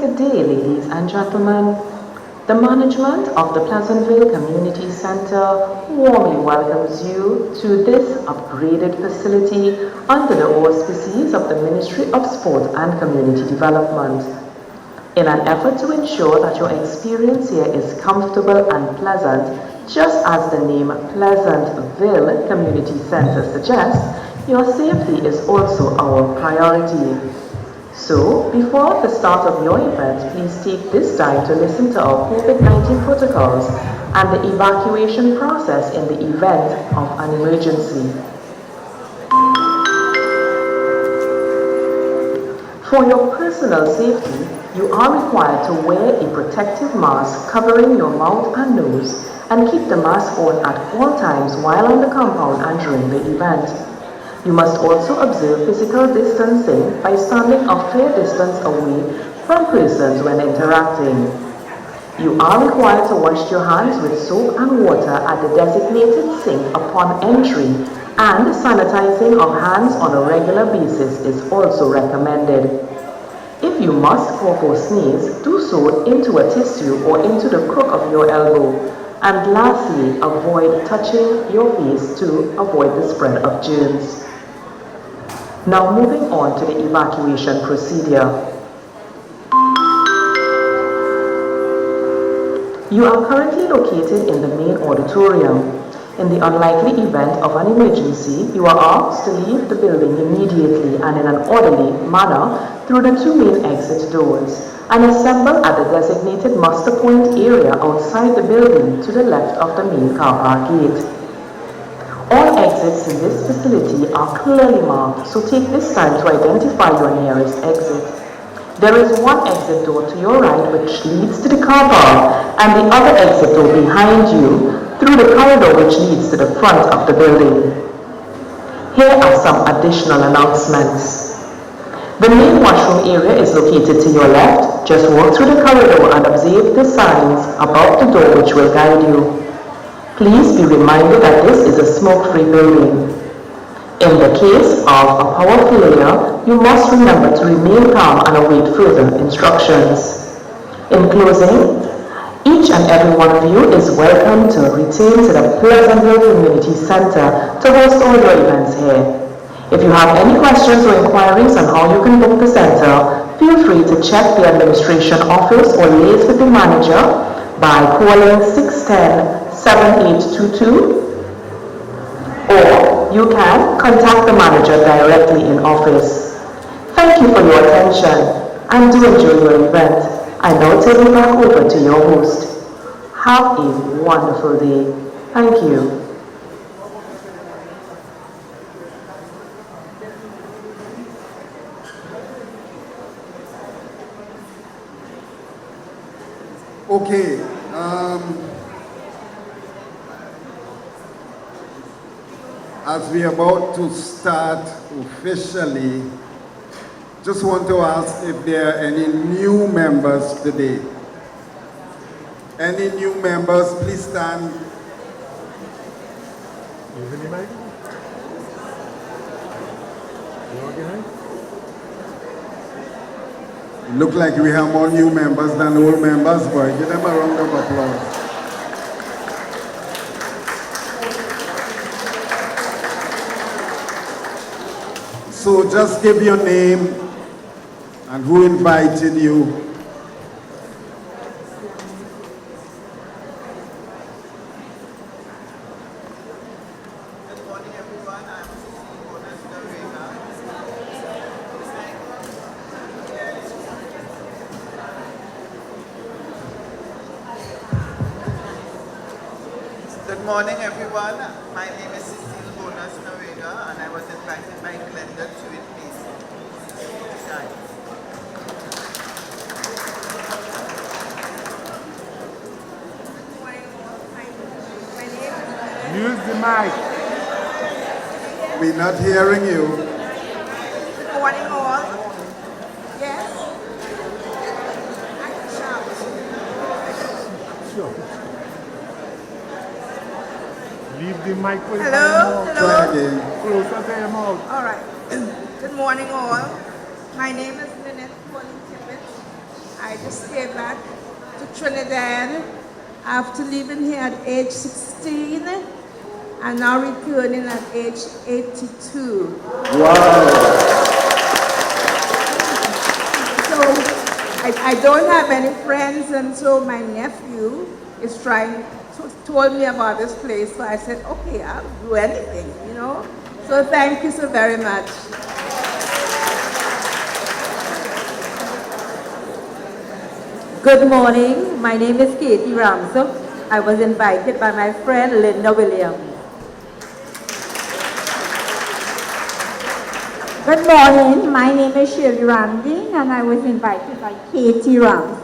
Good day, ladies and gentlemen. The management of the Pleasantville Community Center warmly welcomes you to this upgraded facility under the auspices of the Ministry of Sport and Community Development. In an effort to ensure that your experience here is comfortable and pleasant, just as the name Pleasantville Community Center suggests, your safety is also our priority. So, before the start of your event, please take this time to listen to our COVID-19 protocols and the evacuation process in the event of an emergency. For your personal safety, you are required to wear a protective mask covering your mouth and nose and keep the mask on at all times while on the compound and during the event. You must also observe physical distancing by standing a fair distance away from persons when interacting. You are required to wash your hands with soap and water at the designated sink upon entry, and sanitizing of hands on a regular basis is also recommended. If you must cough or sneeze, do so into a tissue or into the crook of your elbow. And lastly, avoid touching your face to avoid the spread of germs. Now moving on to the evacuation procedure. You are currently located in the main auditorium. In the unlikely event of an emergency, you are asked to leave the building immediately and in an orderly manner through the two main exit doors and assemble at the designated muster point area outside the building to the left of the main car park gate. All exits in this facility are clearly marked, so take this time to identify your nearest exit. There is one exit door to your right which leads to the car park and the other exit door behind you through the corridor which leads to the front of the building. Here are some additional announcements. The main washroom area is located to your left. Just walk through the corridor and observe the signs above the door which will guide you. Please be reminded that this is a smoke-free building. In the case of a power failure, you must remember to remain calm and await further instructions. In closing, each and every one of you is welcome to return to the Pleasantville Community Center to host all your events here. If you have any questions or inquiries on how you can book the center, feel free to check the administration office or liaise with the manager by calling 610-7822, or you can contact the manager directly in office. Thank you for your attention and do enjoy your event. I now turn you back over to your host. Have a wonderful day. Thank you. Okay. As we are about to start officially, just want to ask if there are any new members today. Any new members, please stand. It look like we have more new members than old members, but give them a round of applause. So just give your name and who invited you. Good morning, everyone. I'm Good morning, everyone. My name is Cecile Bonus Narega, and I was invited by Clifton to it, please. Use the mic. We're not hearing you. Good morning, all. Yes? I can shout. Sure. Leave the mic for Hello? Hello? Closer to your mouth. All right. Good morning, all. My name is Lynette Tippett. I just came back to Trinidad after leaving here at age 16 and now returning at age 82. Wow. So I don't have any friends, and so my nephew is told me about this place. So I said, okay, I'll do anything, you know. So thank you so very much. Good morning. My name is Katie Ramsey. I was invited by my friend Linda Williams. Good morning. My name is Shirley Randy, and I was invited by Katie Rams.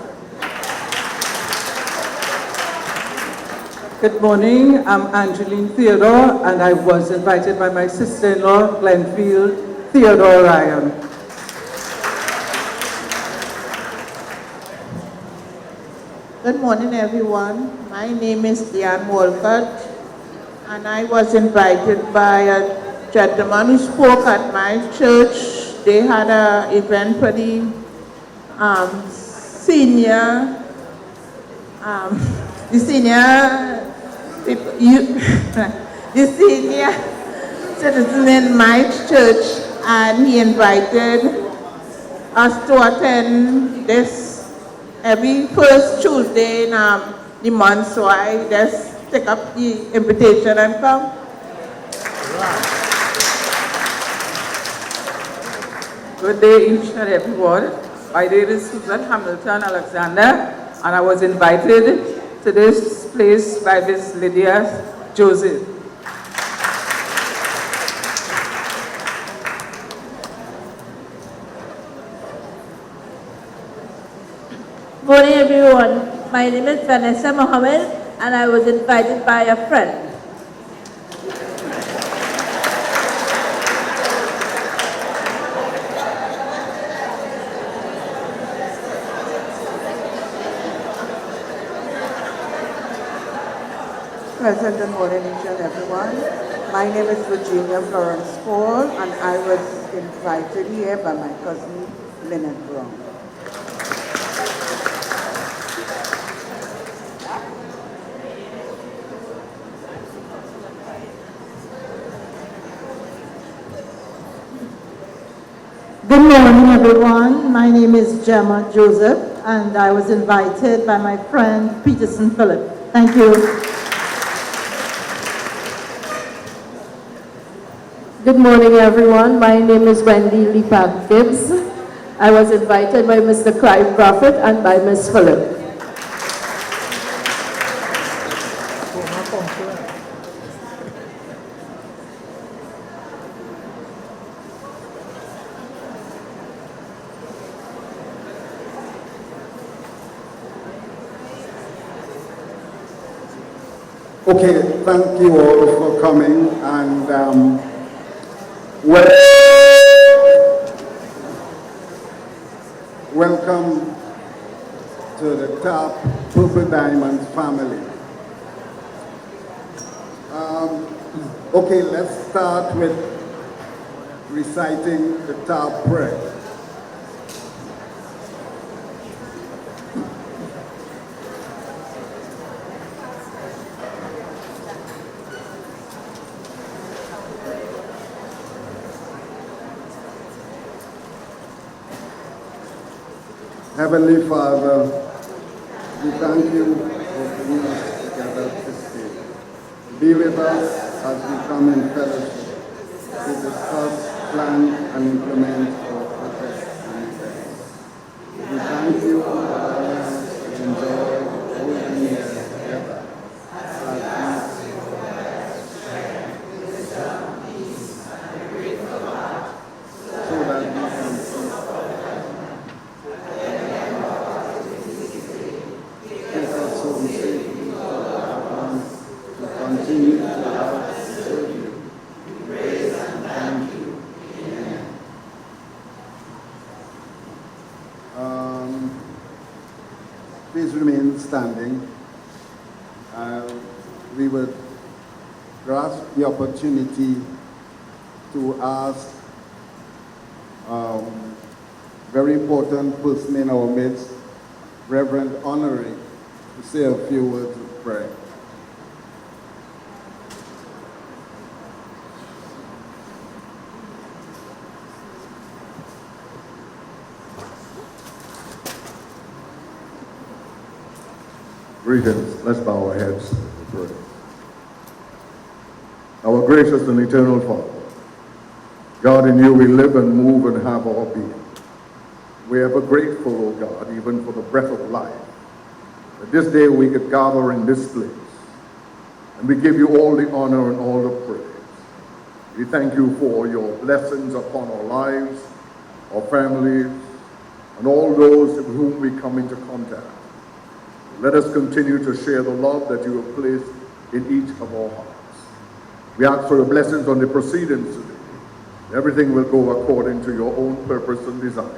Good morning. I'm Angeline Theodore, and I was invited by my sister-in-law, Glenfield Theodore Ryan. Good morning, everyone. My name is Diane Walcott, and I was invited by a gentleman who spoke at my church. They had an event for the senior citizen in my church, and he invited us to attend this every first Tuesday in the month, so I just take up the invitation and come. Good day, each and everyone. My name is Susan Hamilton Alexander, and I was invited to this place by Miss Lydia Joseph. Morning, everyone. My name is Vanessa Mohammed, and I was invited by a friend. Pleasant good morning, each and everyone. My name is Virginia Florence Paul, and I was invited here by my cousin, Lynette Brown. Good morning, everyone. My name is Gemma Joseph, and I was invited by my friend Peterson Philip. Thank you. Good morning, everyone. My name is Wendy Lipak Gibbs. I was invited by Mr. Clive Prophet and by Ms. Philip. Okay, thank you all for coming, and welcome to the Ttarp Purple Diamond family. Okay, let's start with reciting the Ttarp prayer. Heavenly Father, we thank you for bringing us together this day. Be with us as we come in fellowship to discuss, plan, and implement our projects and events. We thank you for allowing us to enjoy the golden years together as we so that we can see to continue to love and serve you. We praise and thank you. Amen. Please remain standing. We would grasp the opportunity to ask very important person in our midst Reverend Honorary to say a few words of prayer. Greetings. Let's bow our heads and pray. Our gracious and eternal Father, God, in you we live and move and have our being. We are ever grateful, O God, even for the breath of life, that this day we could gather in this place. And we give you all the honor and all the praise. We thank you for your blessings upon our lives, our families, and all those with whom we come into contact. Let us continue to share the love that you have placed in each of our hearts. We ask for your blessings on the proceedings today. Everything will go according to your own purpose and design.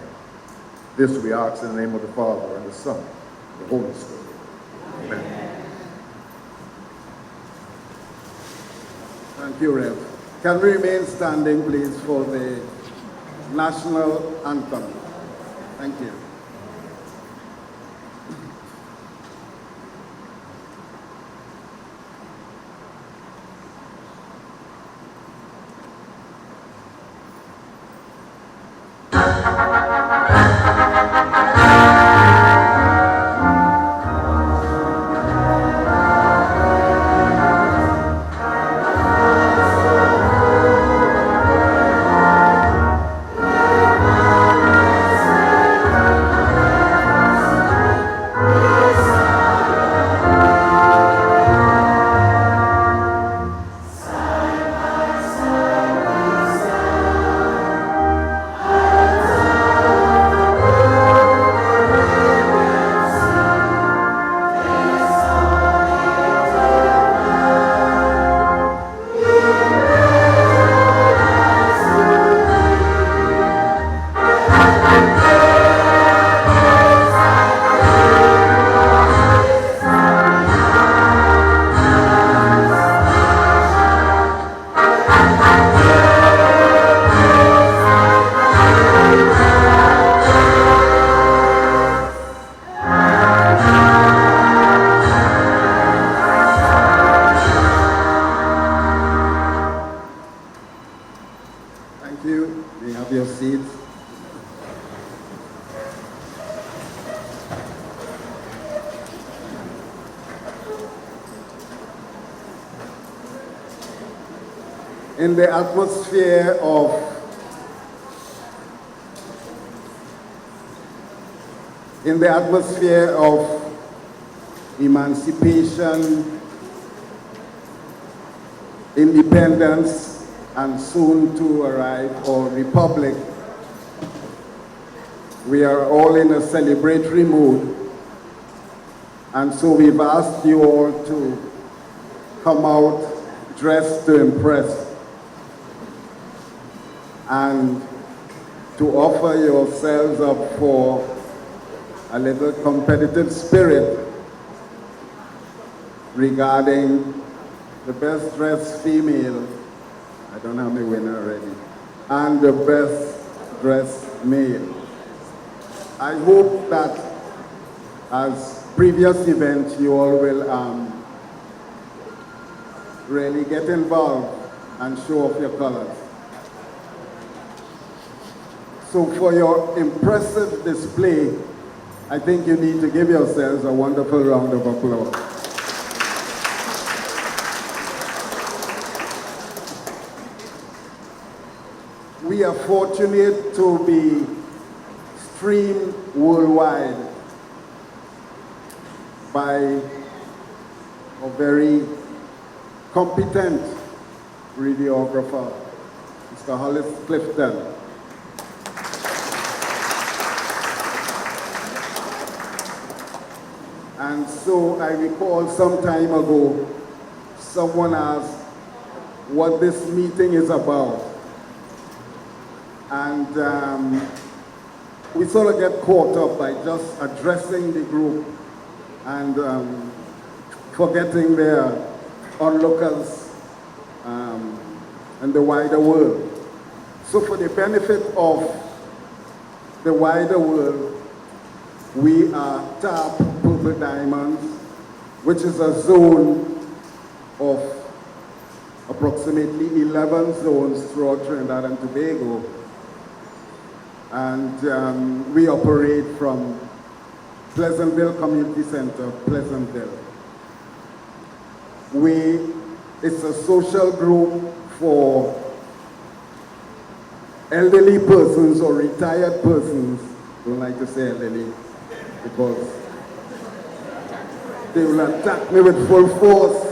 This we ask in the name of the Father, and the Son, and the Holy Spirit. Amen. Thank you, Rev. Can we remain standing, please, for the national anthem? Thank you. In the atmosphere of emancipation, independence, and soon to arrive our republic, we are all in a celebratory mood, and so we've asked you all to come out dressed to impress and to offer yourselves up for a little competitive spirit regarding the best dressed female, I don't have my winner already, and the best dressed male. I hope that as previous events you all will really get involved and show off your colors. So for your impressive display, I think you need to give yourselves a wonderful round of applause. We are fortunate to be streamed worldwide by a very competent radiographer, Mr. Hollis Clifton. And so I recall some time ago, someone asked what this meeting is about. And we sort of get caught up by just addressing the group and forgetting their onlookers and the wider world. So for the benefit of the wider world, we are Ttarp Purple Diamonds, which is a zone of approximately 11 zones throughout Trinidad and Tobago. And we operate from Pleasantville Community Center, Pleasantville. It's a social group for elderly persons or retired persons. Don't like to say elderly because they will attack me with full force.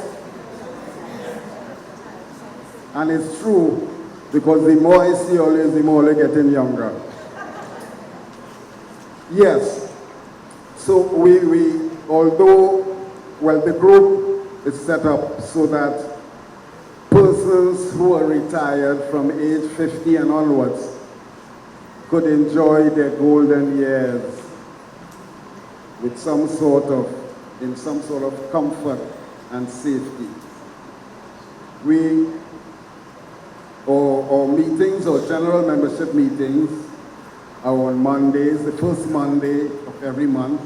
And it's true, because the more I see always, the more they're getting younger. Yes, so the group is set up so that persons who are retired from age 50 and onwards could enjoy their golden years with some sort of comfort and safety. Our meetings, or general membership meetings, are on Mondays, the first Monday of every month.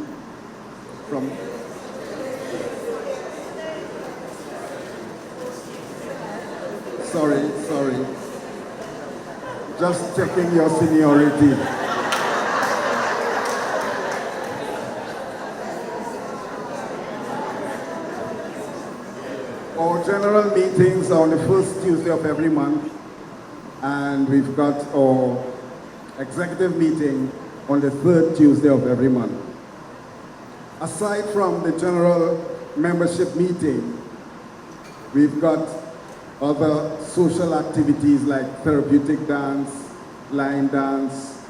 Sorry. Just checking your seniority. Our general meetings are on the first Tuesday of every month, and we've got our executive meeting on the third Tuesday of every month. Aside from the general membership meeting, we've got other social activities like therapeutic dance, line dance,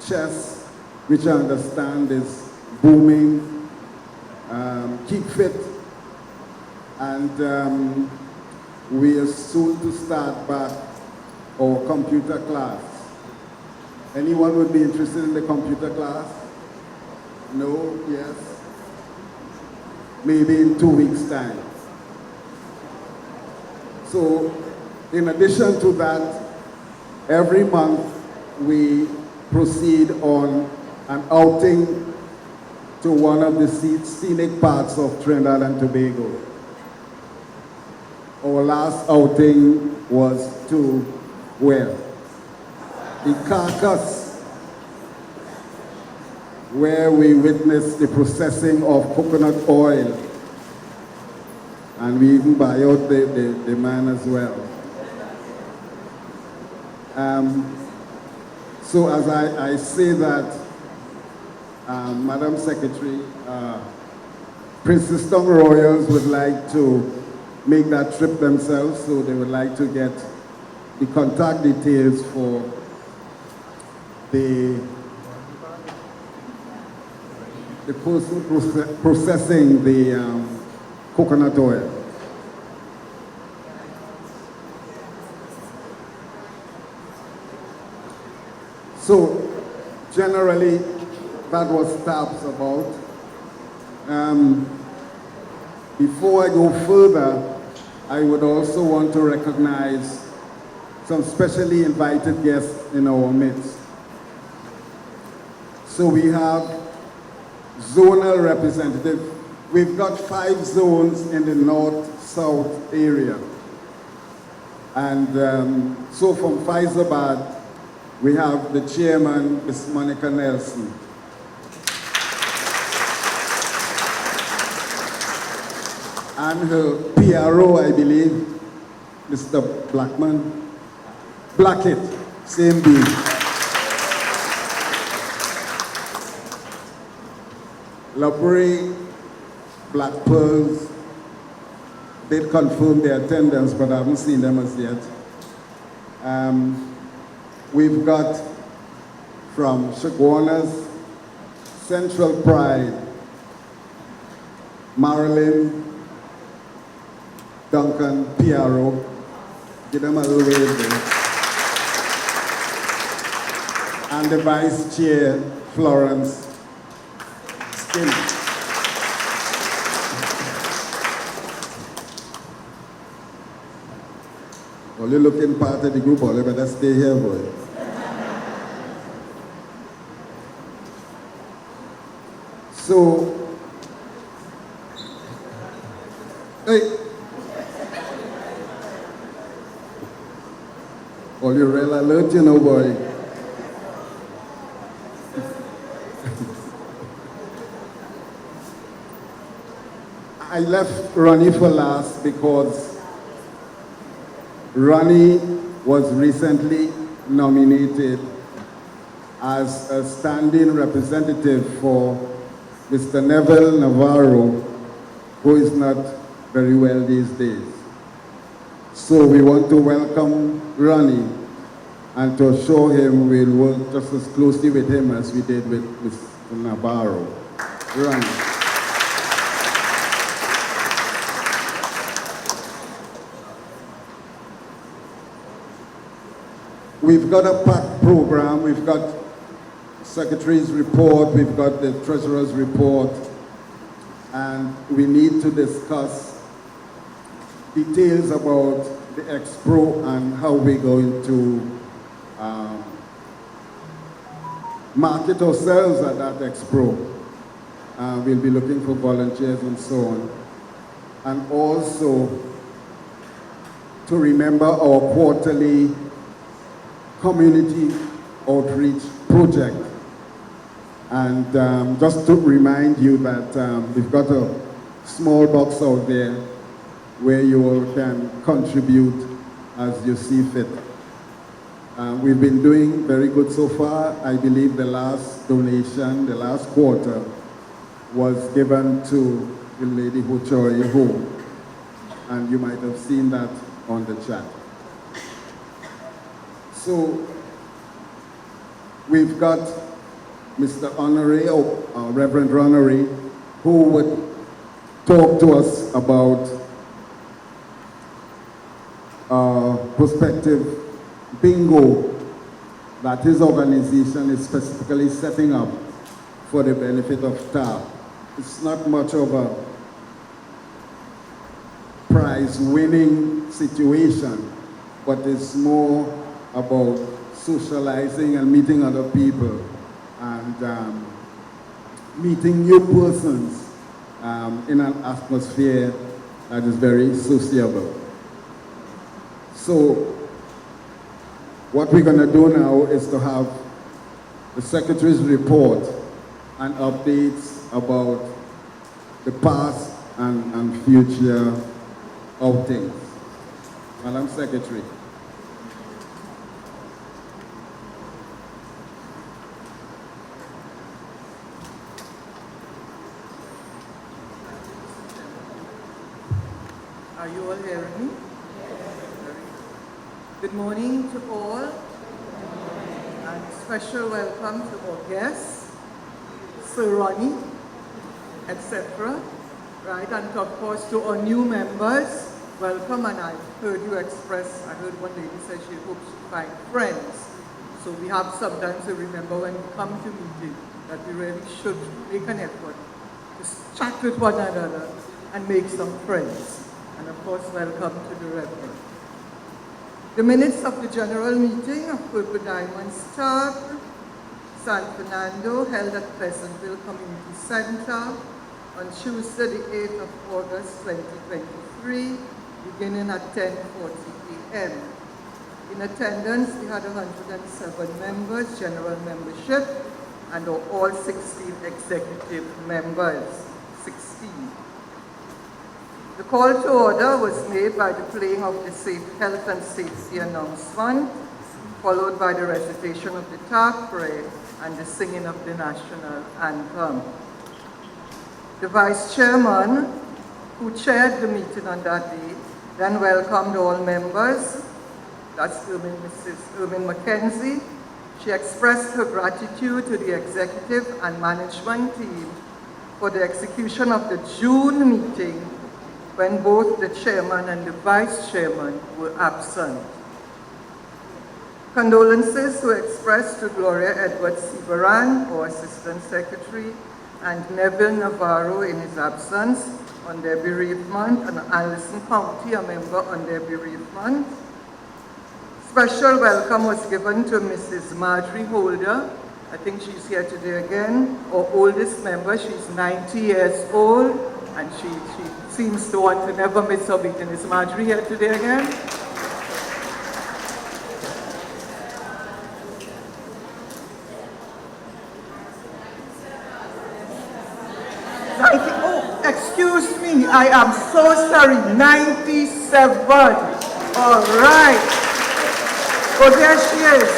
chess, which I understand is booming, keep fit, and we are soon to start back our computer class. Anyone would be interested in the computer class? No? Yes? Maybe in 2 weeks' time. So, in addition to that, every month we proceed on an outing to one of the scenic parts of Trinidad and Tobago. Our last outing was to where? The Carcass, where we witnessed the processing of coconut oil, and we even buy out the man as well. So as I say that, Madam Secretary, Princess Tongue Royals would like to make that trip themselves, so they would like to get the contact details for the person processing the coconut oil. So generally, that was Ttarp's about. Before I go further, I would also want to recognize some specially invited guests in our midst. So we have zonal representatives. We've got 5 zones in the north-south area. And so from Faizabad, we have the chairman, Ms. Monica Nelson. And her PRO, I believe, Mr. Blackett, same being. Labrie, Black Pearls, did confirm their attendance, but I haven't seen them as yet. We've got from Chaguanas, Central Pride, Marilyn, Duncan, PRO. Give them a little wave there. And the Vice Chair, Florence Skinner. Only looking part of the group, only better stay here, boy. So, hey. Oh, you're real alert, you know, boy. I left Ronnie for last because Ronnie was recently nominated as a standing representative for Mr. Neville Navarro, who is not very well these days. So we want to welcome Ronnie and to assure him we'll work just as closely with him as we did with Mr. Navarro. Ronnie. We've got a packed program. We've got Secretary's report, we've got the Treasurer's report, and we need to discuss details about the Expo and how we're going to market ourselves at that Expo. We'll be looking for volunteers and so on. And also to remember our quarterly community outreach project. And just to remind you that we've got a small box out there where you all can contribute as you see fit. We've been doing very good so far. I believe the last donation, the last quarter, was given to the lady Ho Choi Ho, and you might have seen that on the chat. So we've got Mr. Honoré, Reverend Honoré, who would talk to us about prospective bingo that his organization is specifically setting up for the benefit of Ttarp. It's not much of a prize-winning situation, but it's more about socializing and meeting other people and meeting new persons in an atmosphere that is very sociable. So what we're going to do now is to have the Secretary's report and updates about the past and future outings. Madam Secretary. Are you all hearing me? Good morning to all, and special welcome to our guests, Sir Ronnie, etc. Right, and of course to our new members, welcome. And I heard you express, I heard one lady say she hopes to find friends. So we have sometimes to remember when we come to meeting that we really should make an effort to chat with one another and make some friends. And of course, welcome to the Reverend. The minutes of the general meeting of Purple Diamonds Ttarp, San Fernando, held at Pleasantville Community Center on Tuesday, the 8th of August, 2023, beginning at 10:40 a.m. In attendance, we had 107 members, general membership, and all 16 executive members, 16. The call to order was made by the playing of the Health and Safety announcement, followed by the recitation of the Ttarp prayer and the singing of the national anthem. The Vice Chairman, who chaired the meeting on that day, then welcomed all members. That's Mrs. Irvin McKenzie. She expressed her gratitude to the executive and management team for the execution of the June meeting when both the chairman and the vice chairman were absent. Condolences were expressed to Gloria Edwards Sibaran, our Assistant Secretary, and Neville Navarro in his absence on their bereavement, and Allison County, a member, on their bereavement. Special welcome was given to Mrs. Marjorie Holder, I think she's here today again. Our oldest member, she's 90 years old, and she seems to want to never miss her meeting. Is Marjorie here today again? Oh, excuse me, I am so sorry, 97. All right. Oh, there she is.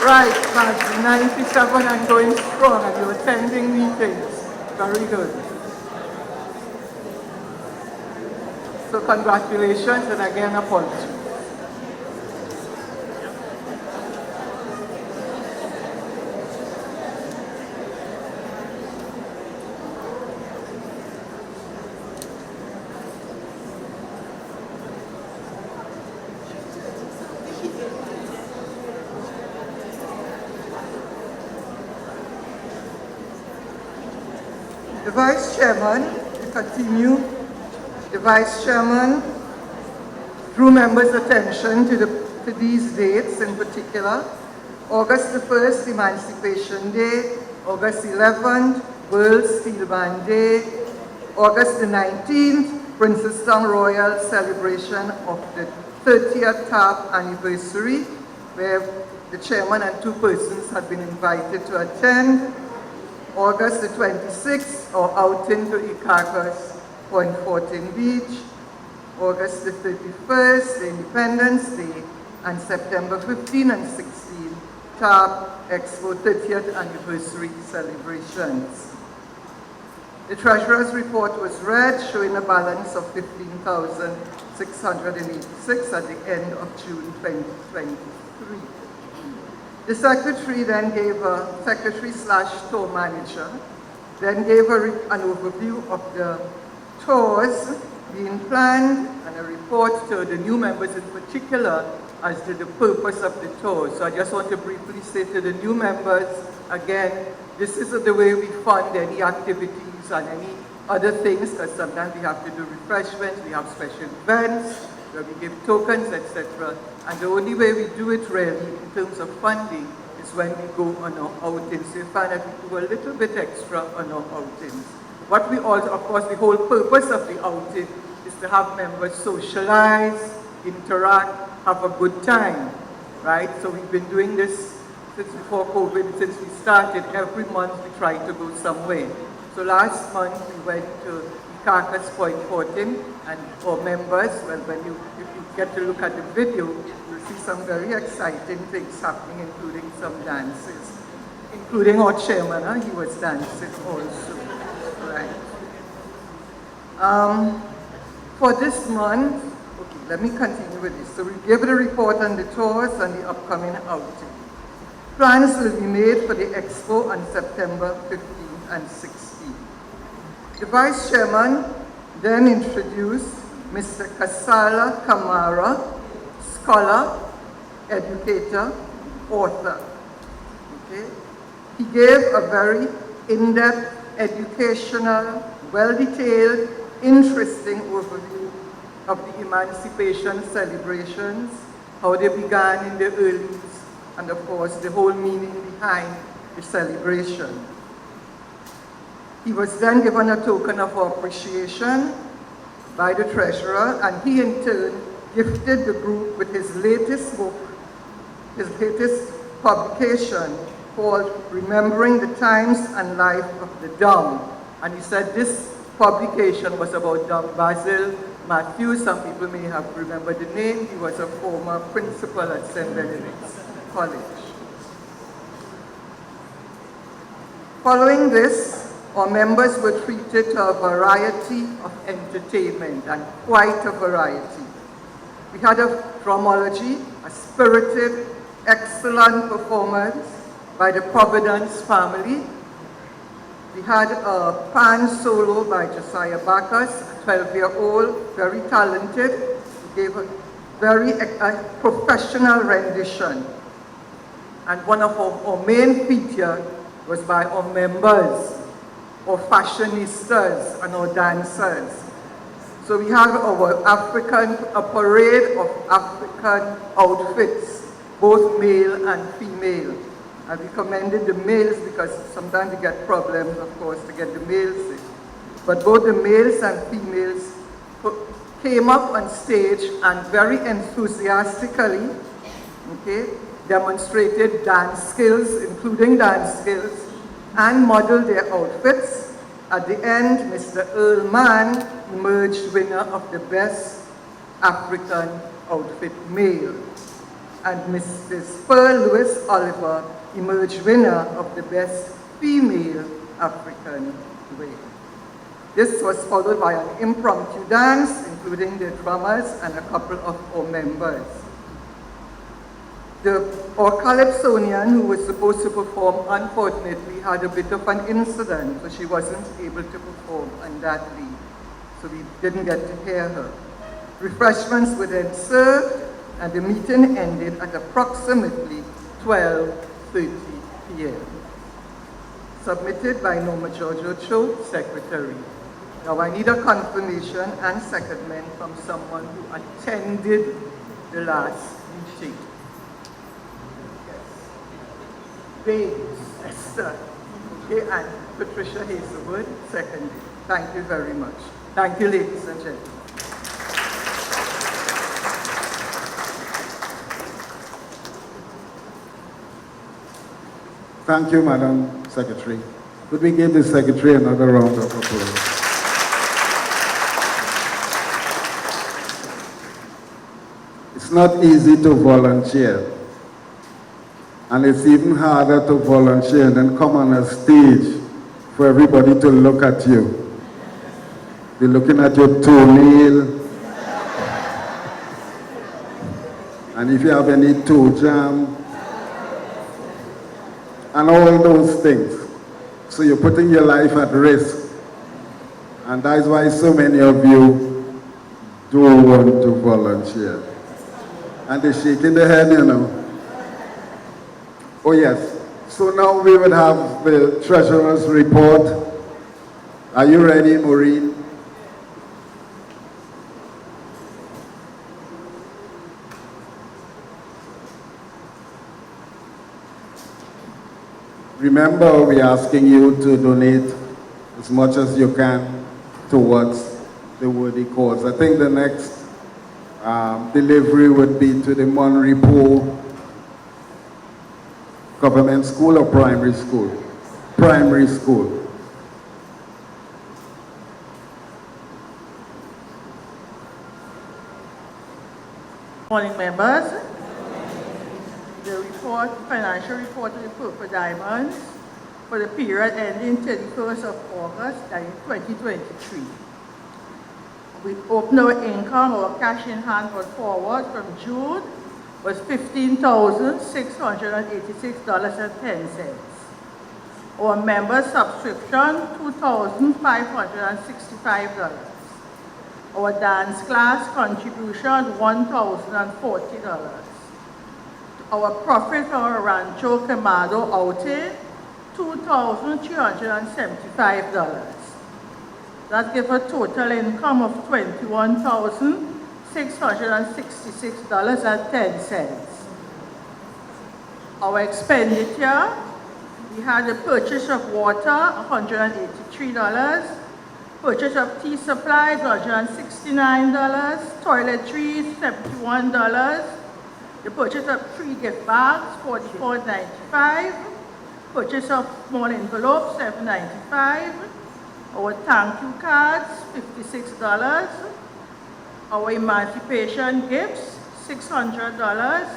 Right, that's 97 and going strong, and you're attending meetings. Very good. So congratulations, and again, apologies. The Vice Chairman, to continue, the Vice Chairman drew members' attention to these dates in particular. August the 1st, Emancipation Day. August 11th, World Steel Band Day. August the 19th, Princeton Royal celebration of the 30th Ttarp anniversary, where the chairman and 2 persons had been invited to attend. August the 26th, our outing to Icacos Point 14 Beach. August the 31st, the Independence Day, and September 15 and 16, Ttarp Expo 30th anniversary celebrations. The Treasurer's report was read, showing a balance of 15,686 at the end of June 2023. The secretary then gave secretary/tour manager, then gave an overview of the tours being planned and a report to the new members in particular as to the purpose of the tour. So I just want to briefly say to the new members, again, this is the way we fund any activities and any other things, because sometimes we have to do refreshments, we have special events, where we give tokens, etc. And the only way we do it really in terms of funding is when we go on our outings. So you find that we do a little bit extra on our outings. What we also, of course, the whole purpose of the outing is to have members socialize, interact, have a good time, right? So we've been doing this since before COVID, since we started. Every month we try to go somewhere. So last month we went to Icacos Point 14, and our members, well, if you get to look at the video, you'll see some very exciting things happening, including some dances, including our chairman, he was dancing also, right? For this month, okay, let me continue with this. So we gave the report on the tours and the upcoming outing. Plans will be made for the expo on September 15 and 16. The Vice Chairman then introduced Mr. Kasala Kamara, scholar, educator, author. Okay? He gave a very in-depth, educational, well-detailed, interesting overview of the emancipation celebrations, how they began in the early, and of course the whole meaning behind the celebration. He was then given a token of appreciation by the treasurer, and he in turn gifted the group with his latest book, his latest publication called Remembering the Times and Life of the Dumb. And he said this publication was about Dumb Basil Matthew. Some people may have remembered the name. He was a former principal at St. Benedict's College. Following this, our members were treated to a variety of entertainment, and quite a variety. We had a dramology, a spirited, excellent performance by the Providence family. We had a pan solo by Josiah Bacchus, a 12-year-old, very talented. He gave a very professional rendition. And one of our main features was by our members, our fashionistas, and our dancers. So we had a parade of African outfits, both male and female. And we commended the males because sometimes we get problems, of course, to get the males in. But both the males and females came up on stage and very enthusiastically, okay, demonstrated dance skills, including dance skills, and modeled their outfits. At the end, Mr. Earl Mann emerged winner of the Best African Outfit Male, and Mrs. Pearl Lewis Oliver emerged winner of the Best Female African Way. This was followed by an impromptu dance, including the drummers and a couple of our members. Our calypsonian, who was supposed to perform, unfortunately had a bit of an incident, so she wasn't able to perform on that day. So we didn't get to hear her. Refreshments were then served, and the meeting ended at approximately 12:30 p.m. Submitted by Norma Giorgio Cho, Secretary. Now I need a confirmation and secondment from someone who attended the last meeting. James, Esther, okay, and Patricia Hazelwood, seconded. Thank you very much. Thank you, ladies and gentlemen. Thank you, Madam Secretary. Could we give the Secretary another round of applause? It's not easy to volunteer. And it's even harder to volunteer and then come on a stage for everybody to look at you. They're looking at your toenail. And if you have any toe jam, and all those things. So you're putting your life at risk. And that's why so many of you don't want to volunteer. And they're shaking their head, you know. Oh yes, so now we would have the Treasurer's report. Are you ready, Maureen? Remember, we're asking you to donate as much as you can towards the worthy cause. I think the next delivery would be to the Monrepo Government School or Primary School? Primary School. Morning, members. The report, financial report of the Purple Diamonds for the period ending 31st of August 2023. We opened our income, our cash in hand brought forward from June was $15,686.10. Our member subscription, $2,565. Our dance class contribution, $1,040. Our profit from our Rancho Quemado outing, $2,375. That gives a total income of $21,666.10. Our expenditure, we had a purchase of water, $183, purchase of tea supplies, $169, toiletries, $71, the purchase of 3 gift bags, $44.95, purchase of small envelopes, $7.95, our thank you cards, $56, our emancipation gifts, $600,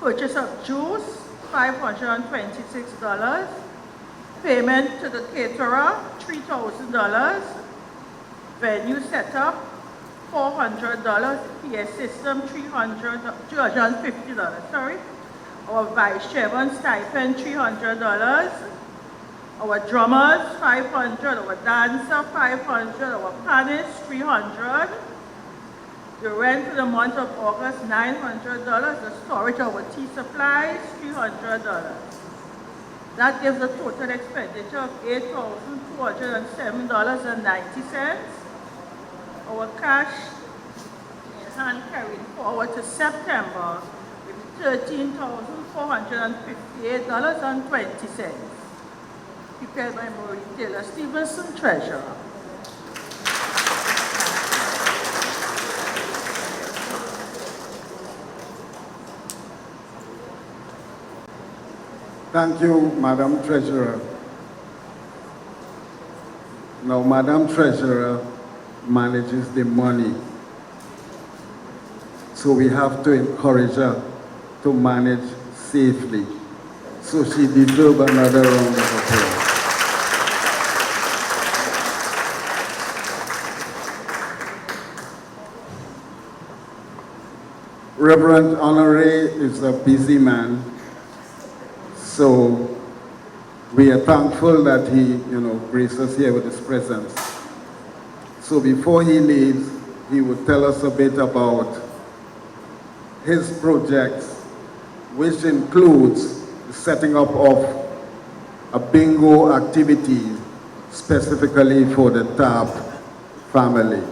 purchase of juice, $526, payment to the caterer, $3,000, venue setup, $400, PA system, $250, sorry. Our vice chairman stipend, $300, our drummers, $500, our dancer, $500, our pianist, $300. The rent for the month of August, $900. The storage of our tea supplies, $300. That gives a total expenditure of $8,207.90. Our cash in hand carried forward to September, $13,458.20. Prepared by Maureen Taylor Stevenson, Treasurer. Thank you, Madam Treasurer. Now, Madam Treasurer manages the money. So we have to encourage her to manage safely. So she deserves another round of applause. Reverend Honore is a busy man, so we are thankful that he, graced us here with his presence. So before he leaves, he would tell us a bit about his projects, which includes the setting up of a bingo activity specifically for the Ttarp family.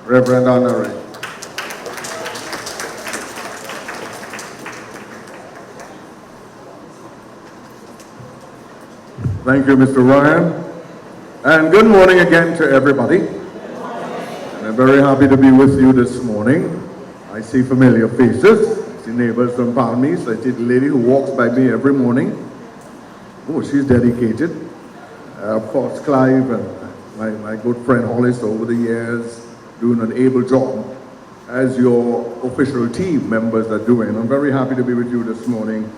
Reverend Honore. Thank you, Mr. Ryan. And good morning again to everybody. And I'm very happy to be with you this morning. I see familiar faces. I see neighbors from Palmies. I see the lady who walks by me every morning. Oh, she's dedicated. Of course, Clive and my good friend Hollis over the years, doing an able job, as your official team members are doing. I'm very happy to be with you this morning.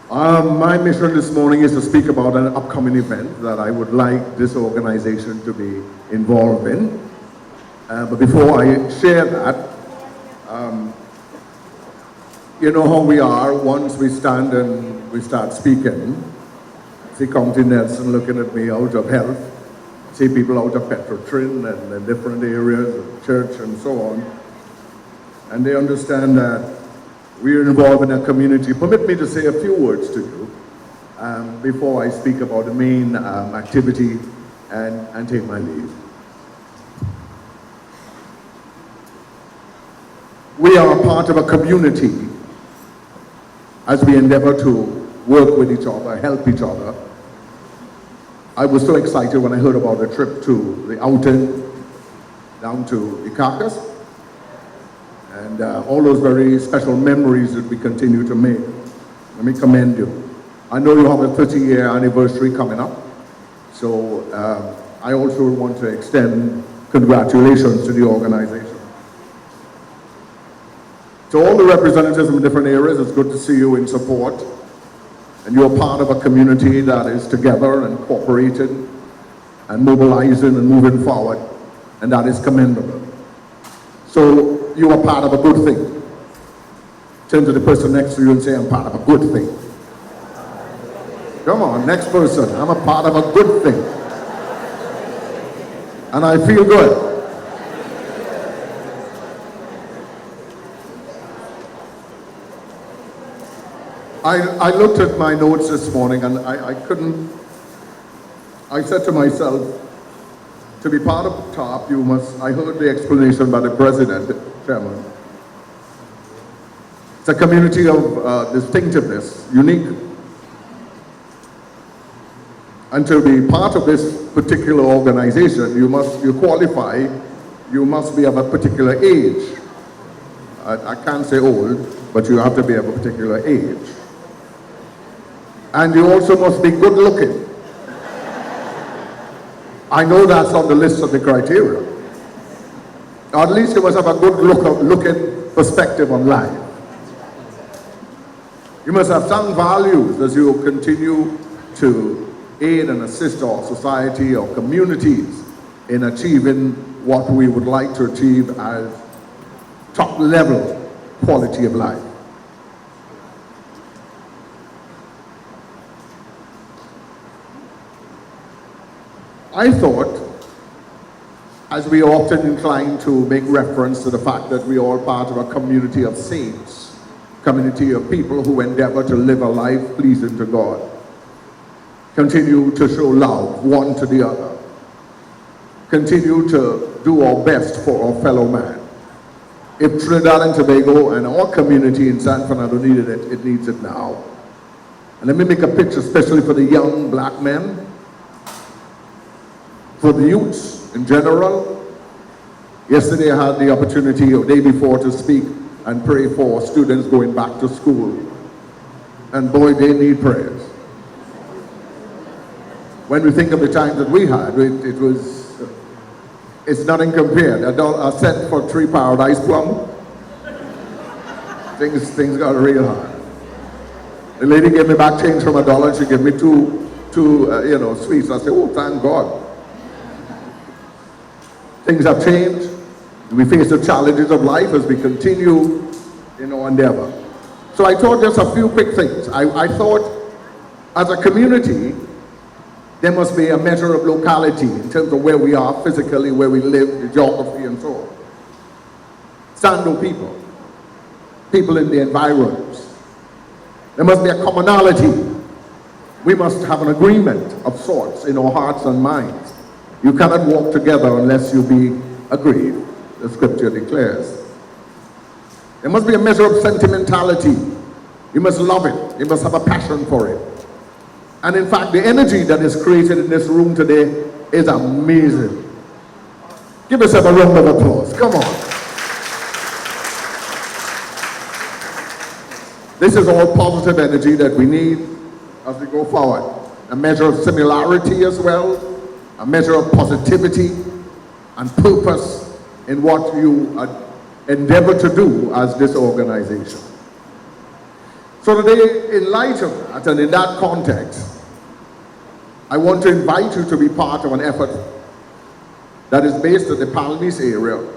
My mission this morning is to speak about an upcoming event that I would like this organization to be involved in. But before I share that, you know how we are once we stand and we start speaking. See County Nelson looking at me out of health. See people out of Petrotrin and different areas of church and so on. And they understand that we are involved in a community. Permit me to say a few words to you before I speak about the main activity and take my leave. We are a part of a community as we endeavor to work with each other, help each other. I was so excited when I heard about the trip to the outing down to the Carcass. And all those very special memories that we continue to make. Let me commend you. I know you have a 30-year anniversary coming up, so I also want to extend congratulations to the organization. To all the representatives from different areas, it's good to see you in support. And you're part of a community that is together and cooperating and mobilizing and moving forward, and that is commendable. So you are part of a good thing. Turn to the person next to you and say, I'm part of a good thing. Come on, next person, I'm a part of a good thing. And I feel good. I looked at my notes this morning and I said to myself, to be part of Ttarp, you must, I heard the explanation by the president, chairman. It's a community of distinctiveness, unique. And to be part of this particular organization, you qualify, you must be of a particular age. I can't say old, but you have to be of a particular age. And you also must be good looking. I know that's on the list of the criteria. Or at least you must have a good looking perspective on life. You must have some values as you continue to aid and assist our society or communities in achieving what we would like to achieve as top level quality of life. I thought, as we often incline to make reference to the fact that we are all part of a community of saints, community of people who endeavor to live a life pleasing to God, continue to show love one to the other, continue to do our best for our fellow man. If Trinidad and Tobago and our community in San Fernando needed it, it needs it now. And let me make a picture, especially for the young black men, for the youths in general. Yesterday I had the opportunity, or day before, to speak and pray for students going back to school. And boy, they need prayers. When we think of the times that we had, it's nothing compared. A cent for 3 Paradise Plum. Things got real hard. The lady gave me back change from $1 and she gave me two sweets. I said, oh, thank God. Things have changed. We face the challenges of life as we continue in our endeavor. So I thought just a few quick things. I thought as a community, there must be a measure of locality in terms of where we are physically, where we live, the geography and so on. Sando people in the environs. There must be a commonality. We must have an agreement of sorts in our hearts and minds. You cannot walk together unless you be agreed, the scripture declares. There must be a measure of sentimentality. You must love it. You must have a passion for it. And in fact, the energy that is created in this room today is amazing. Give yourself a round of applause. Come on. This is all positive energy that we need as we go forward. A measure of similarity as well, a measure of positivity and purpose in what you endeavor to do as this organization. So today, in light of that and in that context, I want to invite you to be part of an effort that is based at the Palmys area.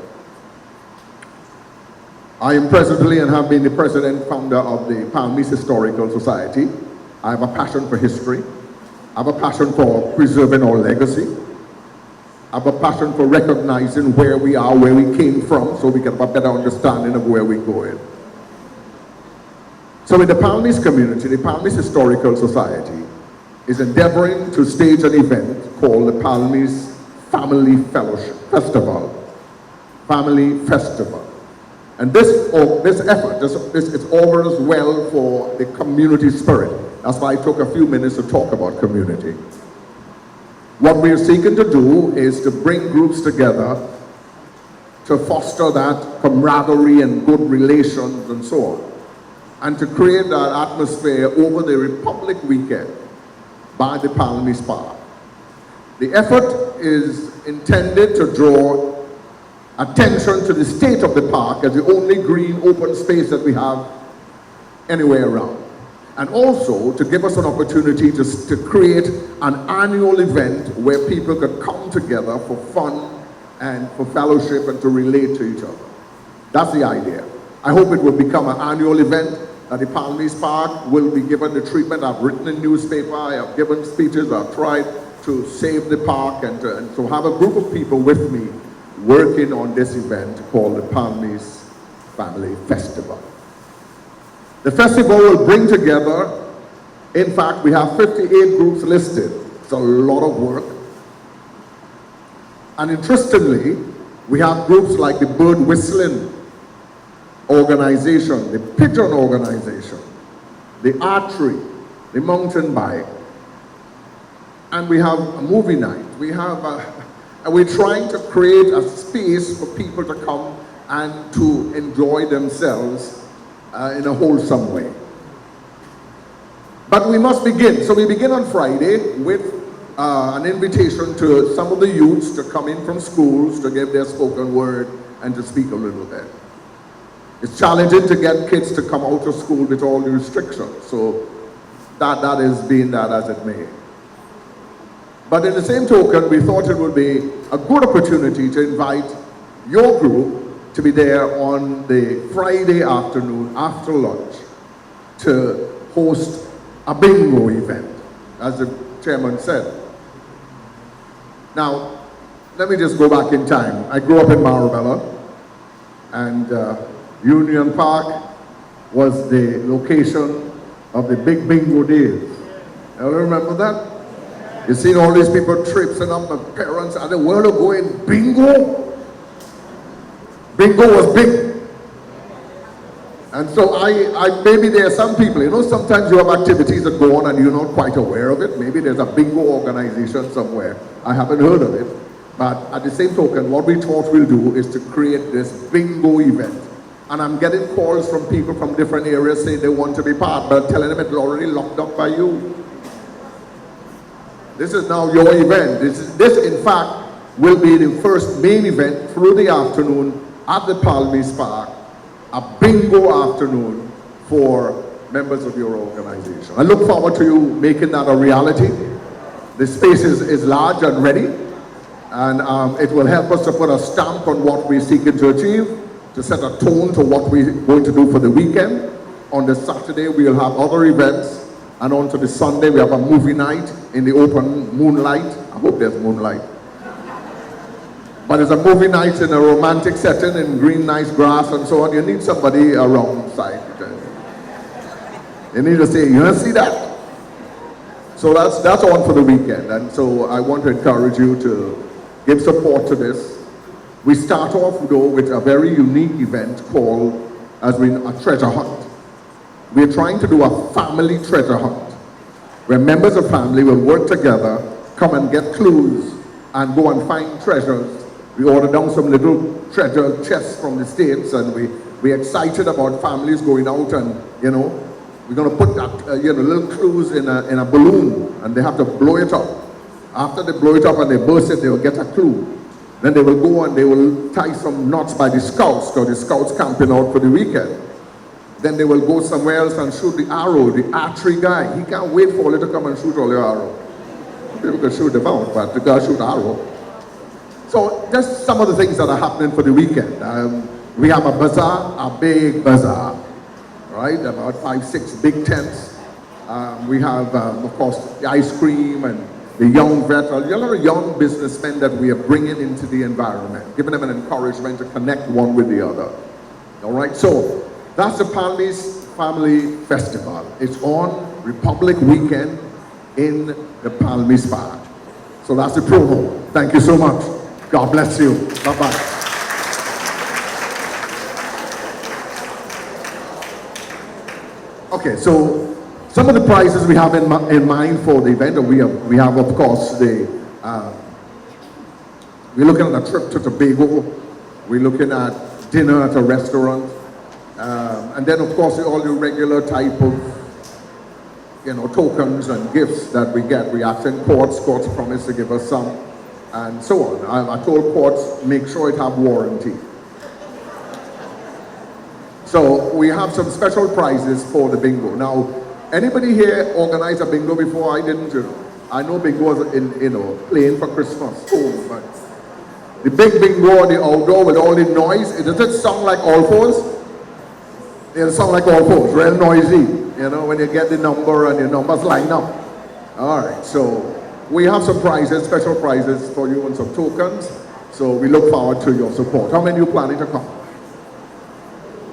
I am presently and have been the president founder of the Palmys Historical Society. I have a passion for history. I have a passion for preserving our legacy. I have a passion for recognizing where we are, where we came from, so we can have a better understanding of where we're going. So in the Palmys community, the Palmys Historical Society is endeavoring to stage an event called the Palmys Family Festival. Family Festival. And this effort, it augurs well for the community spirit. That's why I took a few minutes to talk about community. What we're seeking to do is to bring groups together to foster that camaraderie and good relations and so on, and to create that atmosphere over the Republic weekend by the Palmys Park. The effort is intended to draw attention to the state of the park as the only green open space that we have anywhere around. And also to give us an opportunity to create an annual event where people could come together for fun and for fellowship and to relate to each other. That's the idea. I hope it will become an annual event, that the Palmys Park will be given the treatment. I've written in newspaper, I have given speeches, I've tried to save the park and to have a group of people with me working on this event called the Palmys Family Festival. The festival will bring together, in fact, we have 58 groups listed. It's a lot of work. And interestingly, we have groups like the Bird Whistling Organization, the Pigeon Organization, the Archery, the Mountain Bike, and we have a movie night. And we're trying to create a space for people to come and to enjoy themselves in a wholesome way. But we must begin. So we begin on Friday with an invitation to some of the youths to come in from schools to give their spoken word and to speak a little bit. It's challenging to get kids to come out of school with all the restrictions. So that is being that as it may. But in the same token, we thought it would be a good opportunity to invite your group to be there on the Friday afternoon after lunch to host a bingo event, as the chairman said. Now, let me just go back in time. I grew up in Marabella, and Union Park was the location of the big bingo days. You remember that? You seen all these people traipsing up, my parents and the world of going bingo. Bingo was big. And so maybe there are some people, you know, sometimes you have activities that go on and you're not quite aware of it. Maybe there's a bingo organization somewhere. I haven't heard of it. But at the same token, what we thought we'll do is to create this bingo event. And I'm getting calls from people from different areas saying they want to be part, but I'm telling them it's already locked up by you. This is now your event. This in fact, will be the first main event through the afternoon at the Palmies Park, a bingo afternoon for members of your organization. I look forward to you making that a reality. The space is large and ready, and it will help us to put a stamp on what we're seeking to achieve, to set a tone to what we're going to do for the weekend. On the Saturday, we'll have other events, and on to the Sunday, we have a movie night in the open moonlight. I hope there's moonlight. But it's a movie night in a romantic setting in green, nice grass and so on. You need somebody around side. You need to say, you want to see that? So that's on for the weekend. And so I want to encourage you to give support to this. We start off though with a very unique event called a treasure hunt. We're trying to do a family treasure hunt, where members of family will work together, come and get clues, and go and find treasures. We order down some little treasure chests from the States, and we're excited about families going out and, you know, we're going to put that, little clues in a balloon, and they have to blow it up. After they blow it up and they burst it, they will get a clue. Then they will go and they will tie some knots by the scouts, because the scouts camping out for the weekend. Then they will go somewhere else and shoot the arrow. The archery guy, he can't wait for you to come and shoot all your arrow. People can shoot them out, but the guy shoot arrow. So just some of the things that are happening for the weekend. We have a bazaar, a big bazaar, right? About 5-6 big tents. We have, of course, the ice cream and the young veterans, a lot of young businessmen that we are bringing into the environment, giving them an encouragement to connect one with the other. All right, so that's the Palmies Family Festival. It's on Republic Weekend in the Palmies Park. So that's the promo. Thank you so much. God bless you. Bye-bye. Okay, so some of the prizes we have in mind for the event, we have of course, we're looking at a trip to Tobago, we're looking at dinner at a restaurant, and then of course all the regular type of, tokens and gifts that we get. We asking Courts promise to give us some, and so on. I told Courts, make sure it have warranty. So we have some special prizes for the bingo. Now, anybody here organized a bingo before? I didn't. I know bingo was playing for Christmas. Oh, but the big bingo, the outdoor with all the noise, does it sound like all fours? It'll sound like all fours, real noisy, when you get the number and your numbers line up. All right, so we have some prizes, special prizes for you and some tokens. So we look forward to your support. How many of you planning to come?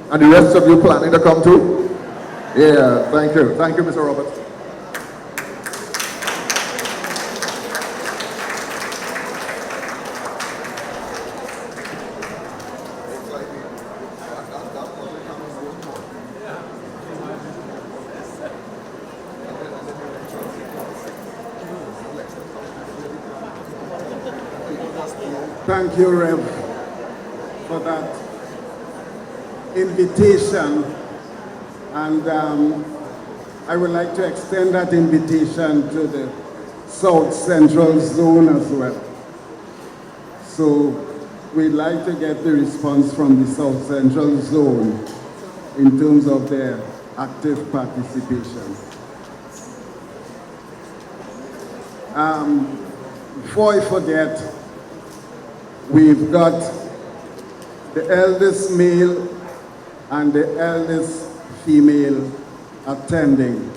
And the rest of you planning to come too? Yeah, thank you. Thank you, Mr. Roberts. Thank you, Rev, for that invitation, and I would like to extend that invitation to the South Central Zone as well. So we'd like to get the response from the South Central Zone in terms of their active participation. Before I forget, we've got the eldest male and the eldest female attending.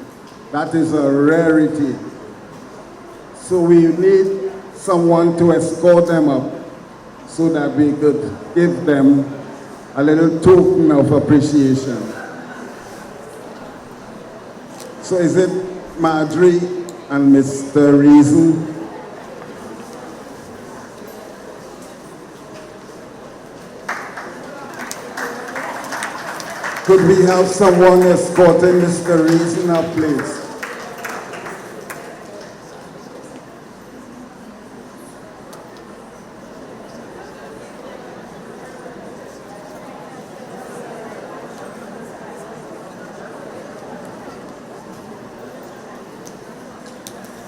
That is a rarity. So we need someone to escort them up so that we could give them a little token of appreciation. So is it Marjorie and Mr. Reason? Could we have someone escorting Mr. Reason up, please?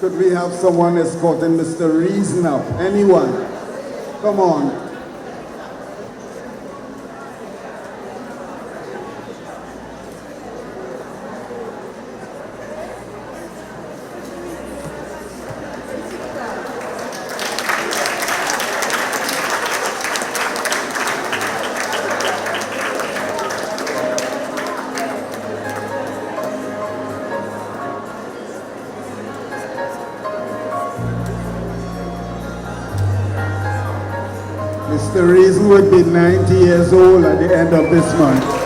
Could we have someone escorting Mr. Reason up? Anyone? Come on. Mr. Reason would be 90 years old at the end of this month.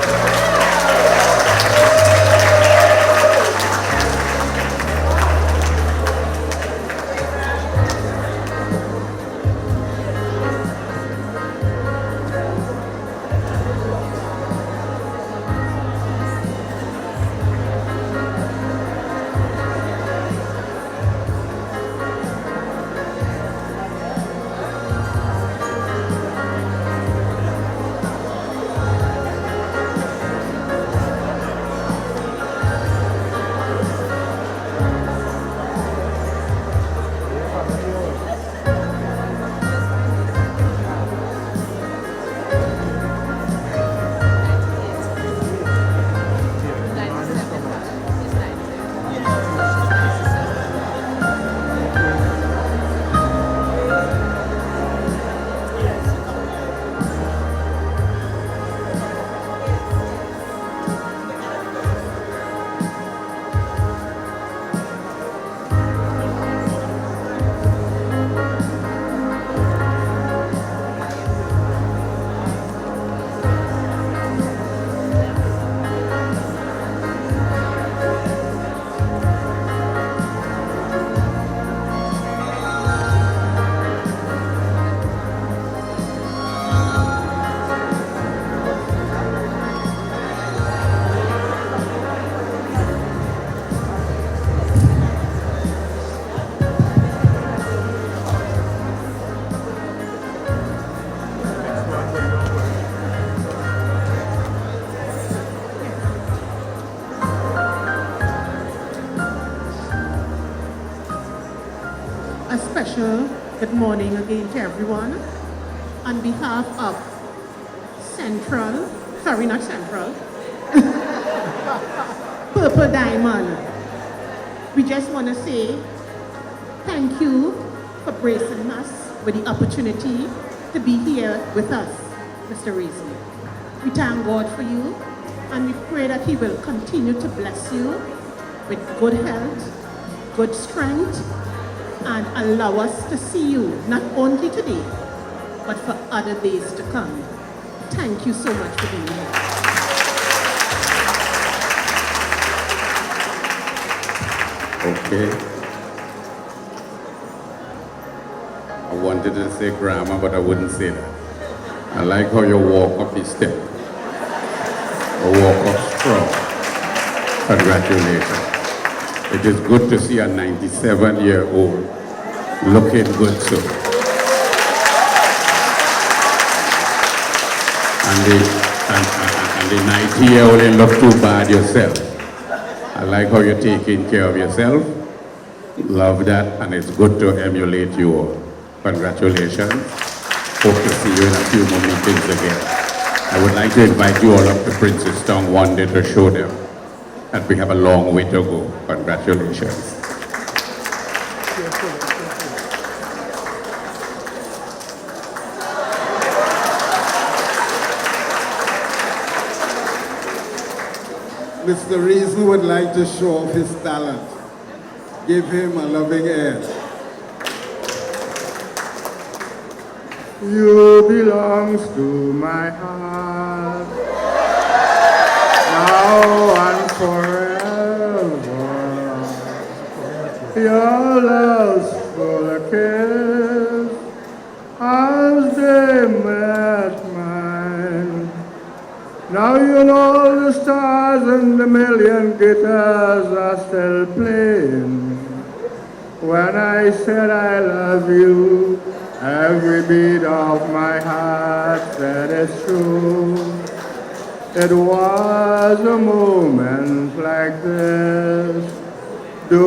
A special good morning again to everyone. On behalf of Purple Diamond, we just want to say thank you for bracing us with the opportunity to be here with us, Mr. Reason. We thank God for you, and we pray that He will continue to bless you with good health, good strength, and allow us to see you not only today, but for other days to come. Thank you so much for being here. Okay. I wanted to say grammar, but I wouldn't say that. I like how you walk up the step. You walk up strong. Congratulations. It is good to see a 97-year-old looking good too. And the 90-year-old ain't look too bad yourself. I like how you're taking care of yourself. Love that, and it's good to emulate you all. Congratulations. Hope to see you in a few more meetings again. I would like to invite you all up to Princestown one day to show them that we have a long way to go. Congratulations. Mr. Reason would like to show off his talent. Give him a loving hand. You belongs to my heart, now and forever. Your love's full of kiss, as they met mine. Now you know the story. and a million guitars are still playing. When I said I love you, every beat of my heart said it's true. It was a moment like this. Do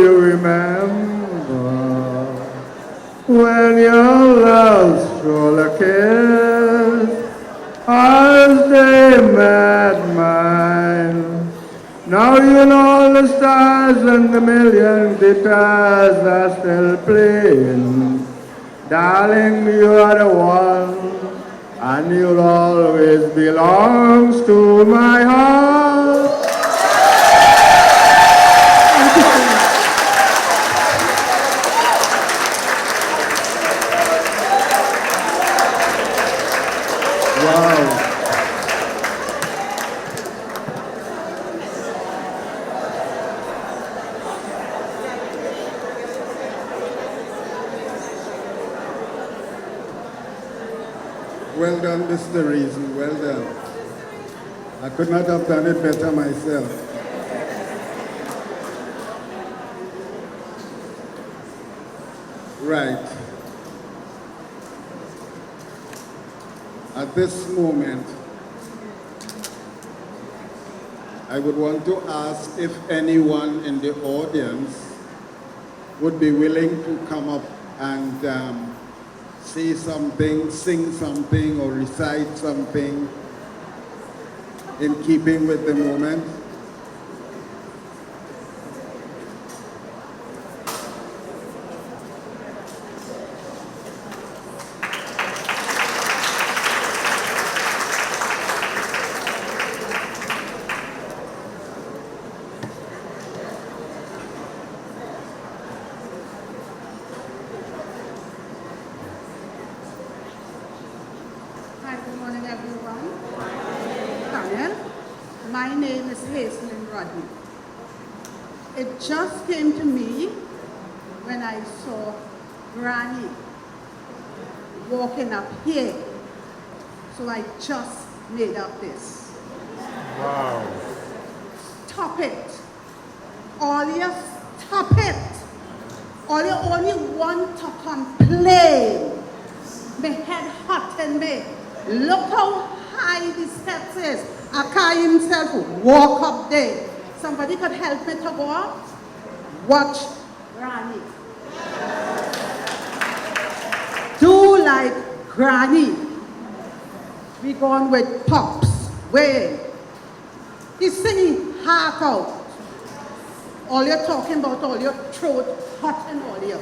you remember when your love stole a kiss as they met mine? Now you know the stars and the million guitars are still playing. Darling, you are the one, and you'll always belong to my heart. Wow. Well done, Mr. Reason, well done. I could not have done it better myself. Right. At this moment, I would want to ask if anyone in the audience would be willing to come up and say something, sing something, or recite something in keeping with the moment. Hi, good morning, everyone. Daniel, my name is Hazelin Rodney. It just came to me when I saw Granny walking up here. So I just made up this. Wow. Stop it. All you stop it. All you only want to complain. My head hot and me. Look how high the steps is. Akai himself walk up there. Somebody could help me to go up? Watch Granny. Do like Granny. We gone with Pops. Wait. He's singing heart out. All you're talking about, all your throat hot and all you.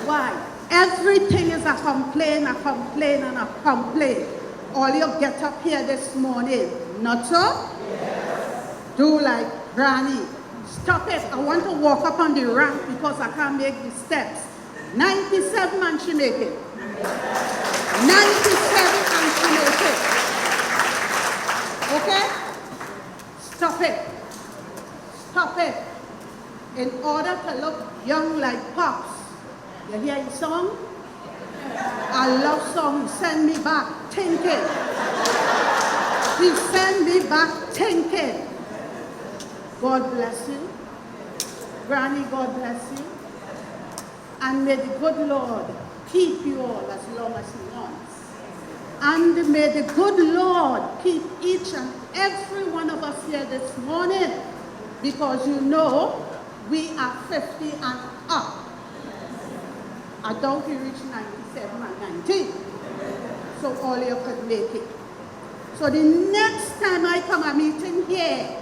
Why? Everything is a complaint, and a complaint. All you get up here this morning, not so? Do like Granny. Stop it. I want to walk up on the ramp because I can't make the steps. 97 and she make it. 97 and she make it. Okay? Stop it. Stop it. In order to look young like Pops. You hear his song? I love song. He send me back thinking. He send me back thinking. God bless you. Granny, God bless you. And may the good Lord keep you all as long as he wants. And may the good Lord keep each and every one of us here this morning. Because you know, we are 50 and up. I doubt we reach 97 and 19. So all you could make it. So the next time I come a meeting here,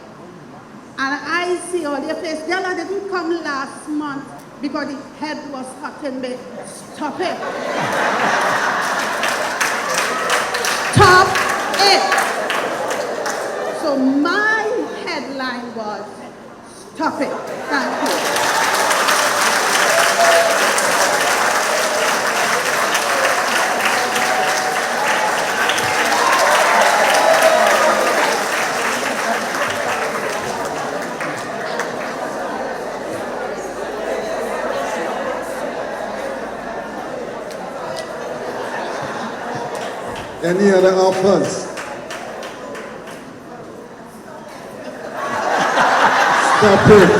and I see all your face, Della didn't come last month because the head was hurting me. Stop it. Stop it. So my headline was, stop it. Thank you. Any other offers? Stop it.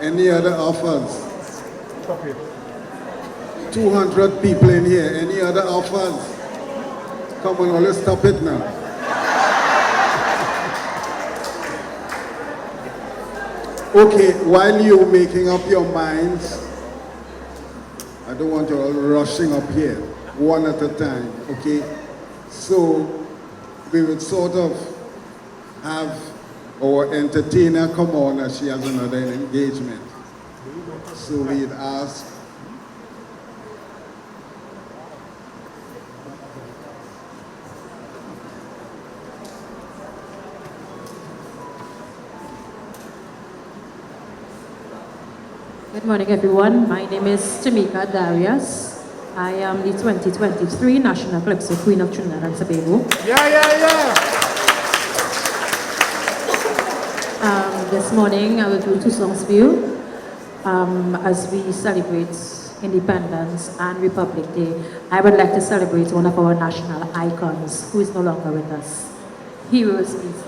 Any other offers? 200 people in here. Any other offers? Come on, let's stop it now. Okay, while you're making up your minds, I don't want you all rushing up here, one at a time, okay? So we would sort of have our entertainer come on as she has another engagement. So we'd ask Good morning, everyone. My name is Tamika Darius. I am the 2023 National Calypso Queen of Trinidad and Tobago. This morning, I will do 2 songs for you as we celebrate Independence and Republic Day. I would like to celebrate one of our national icons who is no longer with us. Heroes, please.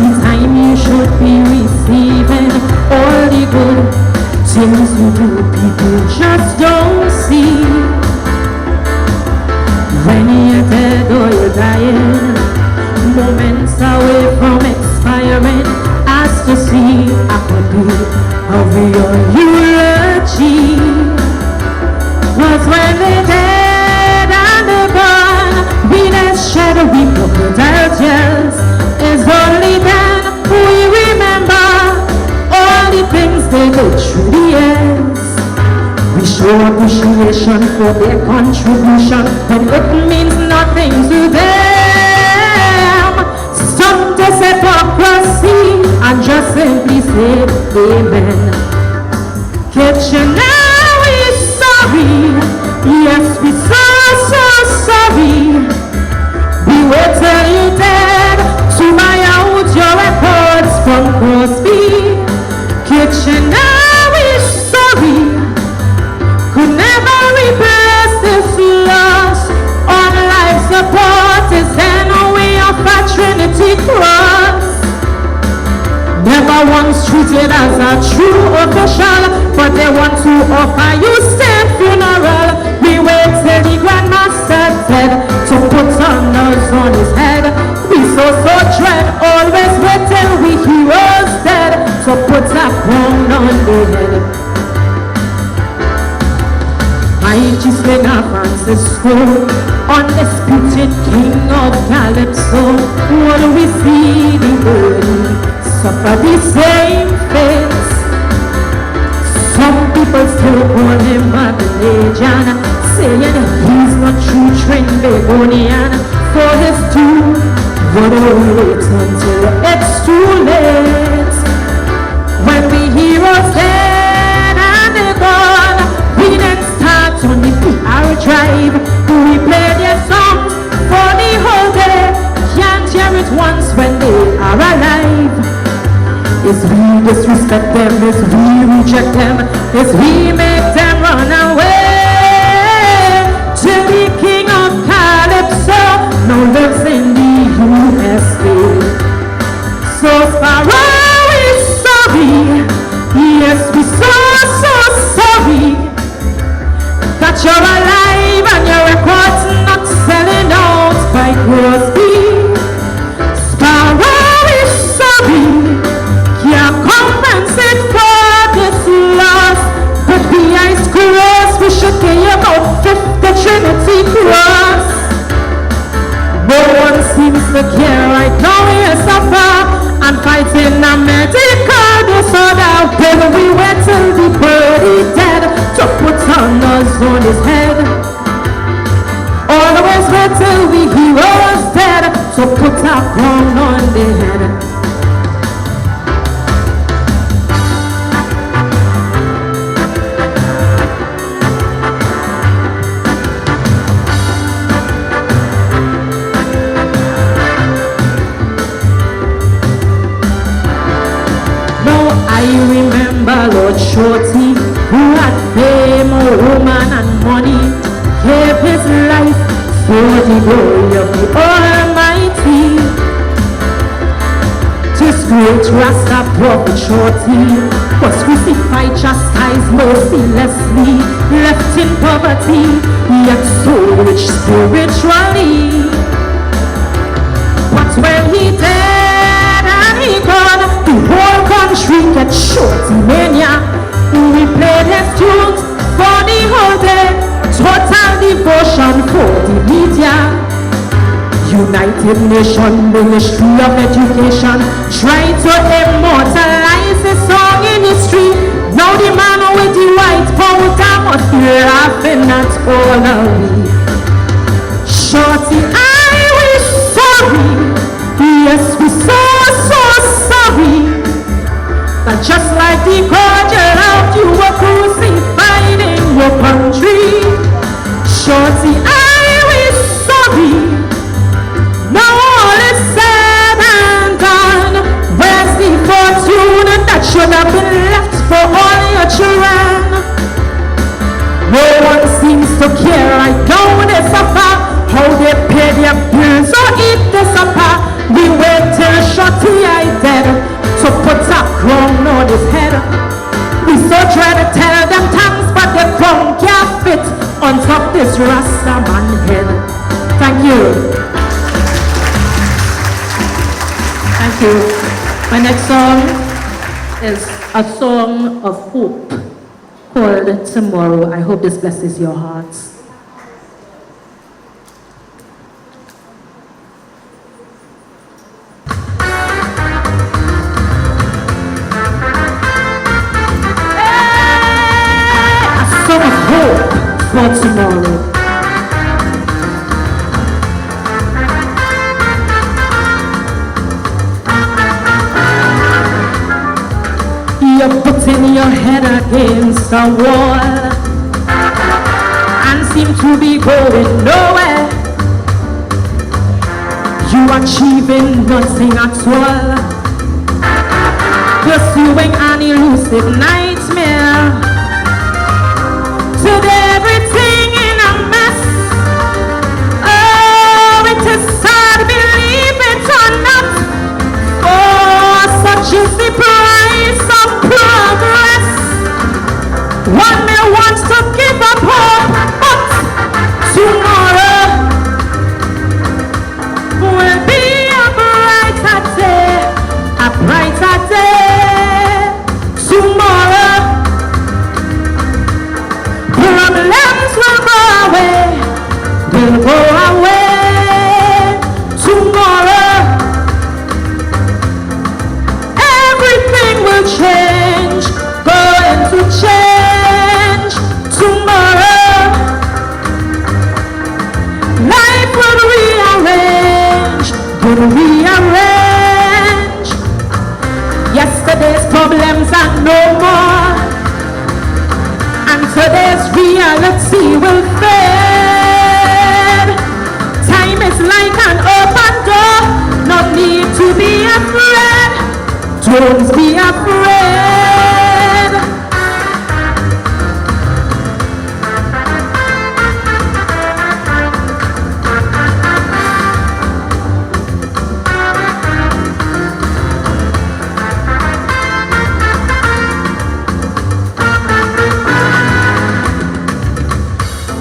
The time you should be receiving all the good things you do, people just don't see. When you're dead or you're dying, moments away from expiring, as to see a copy of your eulogy. 'Cause when they're dead and they're gone, we don't shed a weep of crocodile tears. It's only then we remember all the things they did through the years. We show appreciation for their contribution, but it means nothing to them. Stop this hypocrisy and just simply say amen. Kitchener, we're sorry. Yes, we're so sorry. We will tell you dead to my out your records from Crosby. Kitchener, we're sorry. Could never replace this loss. On life support is then we offer Trinity Cross. Never once treated as a true official, but they want to offer you state funeral. We wait till the Grandmaster said to put honors on his head. We so dread, always wait till we heroes dead to put a crown on the head. Mighty Slinger Francisco, undisputed king of Calypso. What we see the world suffer the same fate. Some people still call him Babylonian, saying he's not true Trinbagonian. For his too, but wait until it's too late. When we heroes dead and they're gone, we then start on the PR drive. We play their songs for the whole day. Can't hear it once when they are alive. Is we disrespect them, is we reject them, is we make them run away. Till the king of Calypso now lives in the USA. So far we're sorry, yes we're so sorry, that you're alive and your record's not selling out by Crosby. Sparrow, we're sorry, can't compensate for this loss, but behind cross we should pay about 50 Trinity Cross. No one seems to care right now. We suffer and fighting a medical disorder. Then we wait till the body dead to on his head. Always wait till the hero's dead, so put a crown on their head. I remember Lord Shorty, who had fame, woman and money, gave his life for the glory of the Almighty. This great Rasta prophet Shorty was crucified, chastised mercilessly, left in poverty, yet so rich spiritually. But when he died and he gone, the whole country get Shorty mania. We played his tunes for the whole day, total devotion for the media. United Nations Ministry of Education tried to immortalize his song in history. Now the man with the white powder must be laughing at all of we. Shorty, I was sorry. Yes, we're so sorry. But just like the God you loved, you were crucified in your country. Shorty, I was sorry. Now all is said and done. Where's the fortune that should have been left for all your children? No one seems to care right now they suffer, how they pay their bills or eat the supper. We wait till Shorty I dead to put a crown on his head. We so try to tell them thanks, but the crown can't fit on top this Rasta man head. Thank you. Thank you. My next song is a song of hope called Tomorrow. I hope this blesses your hearts. For tomorrow. You're putting your head against a wall and seem to be going nowhere. You achieving nothing at all, pursuing an elusive nightmare. Today everything in a mess. Oh, it is sad, believe it or not. Oh, such is the price of progress. One may want to give up hope, but tomorrow will be a brighter day. A brighter day. Tomorrow problems will go away, will go away. Tomorrow, everything will change, going to change. Tomorrow, life will rearrange. Yesterday's problems are no more, and today's reality will fade. Time is like an open door, no need to be afraid. Don't be afraid.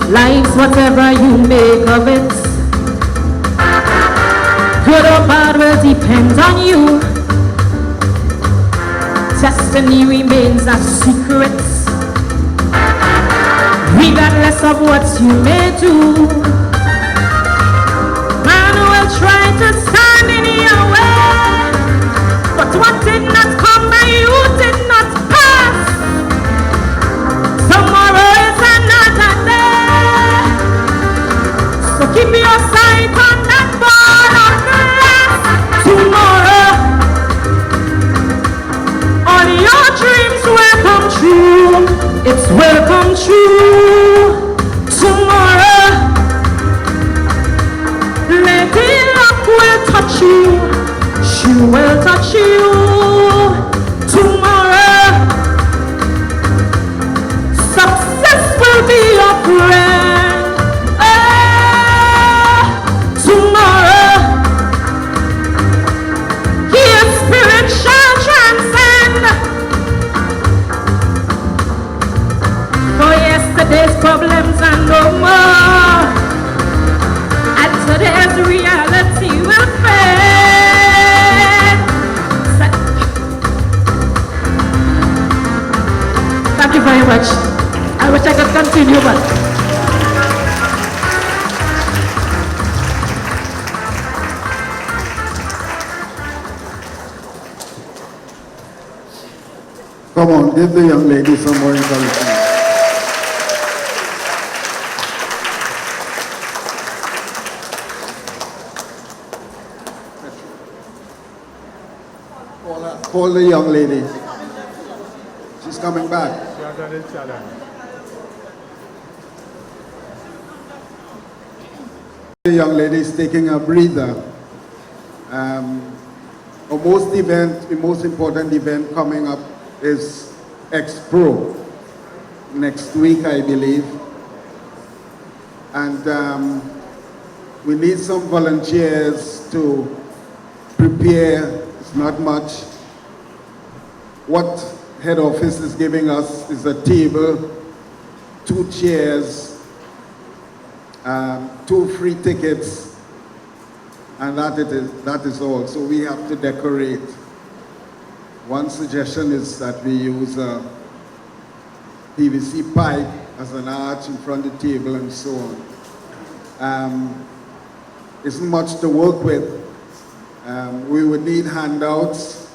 Life's whatever you make of it. Good or bad will depend on you. Destiny remains a secret, regardless of what you may do. Man will try to stand in your way, but what did not come by you did not pass. Tomorrow is another day. keep your sight on that ball of glass. Tomorrow, all your dreams will come true. It will come true. Tomorrow, Lady Luck will touch you. She will touch you. Tomorrow, success will be your friend. Tomorrow, His spirit shall transcend. For yesterday's problems are no more, and today's reality will fade. Thank you very much. I wish I could continue, but Come on, give the young lady some more encouragement. Call the young lady. She's coming back. The young lady is taking a breather. The most important event coming up is X-Pro next week, I believe. And we need some volunteers to prepare. It's not much. What head office is giving us is a table, 2 chairs, 2 free tickets, and that is all. So we have to decorate. One suggestion is that we use a PVC pipe as an arch in front of the table and so on. Isn't much to work with. We would need handouts.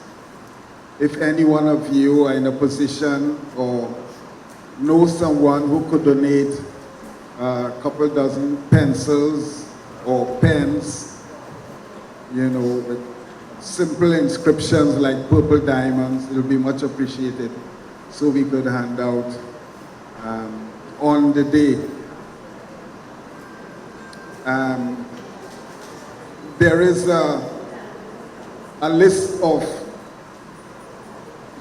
If any one of you are in a position or know someone who could donate a couple dozen pencils or pens, you know, with simple inscriptions like purple diamonds, it'll be much appreciated, so we could hand out on the day. There is a list of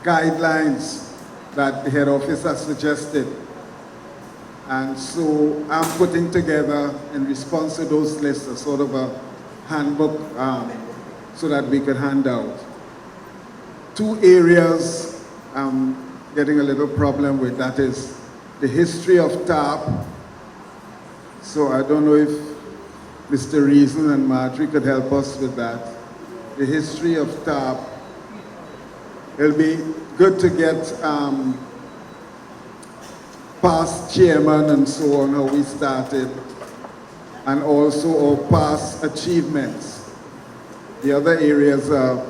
guidelines that the head office has suggested, and so I'm putting together in response to those lists a sort of a handbook so that we could hand out. 2 areas I'm getting a little problem with, that is the history of Ttarp. So I don't know if Mr. Reason and Marjorie could help us with that. The history of Ttarp. It'll be good to get past chairman and so on, how we started, and also our past achievements. The other areas are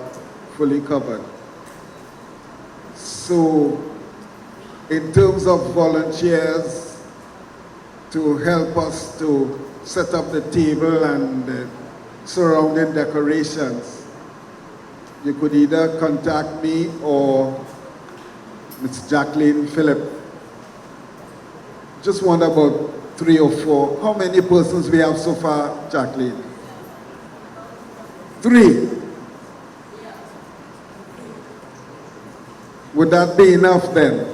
fully covered. So, in terms of volunteers to help us to set up the table and the surrounding decorations, you could either contact me or Ms. Jacqueline Phillip. Just wonder about 3 or 4. How many persons we have so far, Jacqueline? 3. Would that be enough then?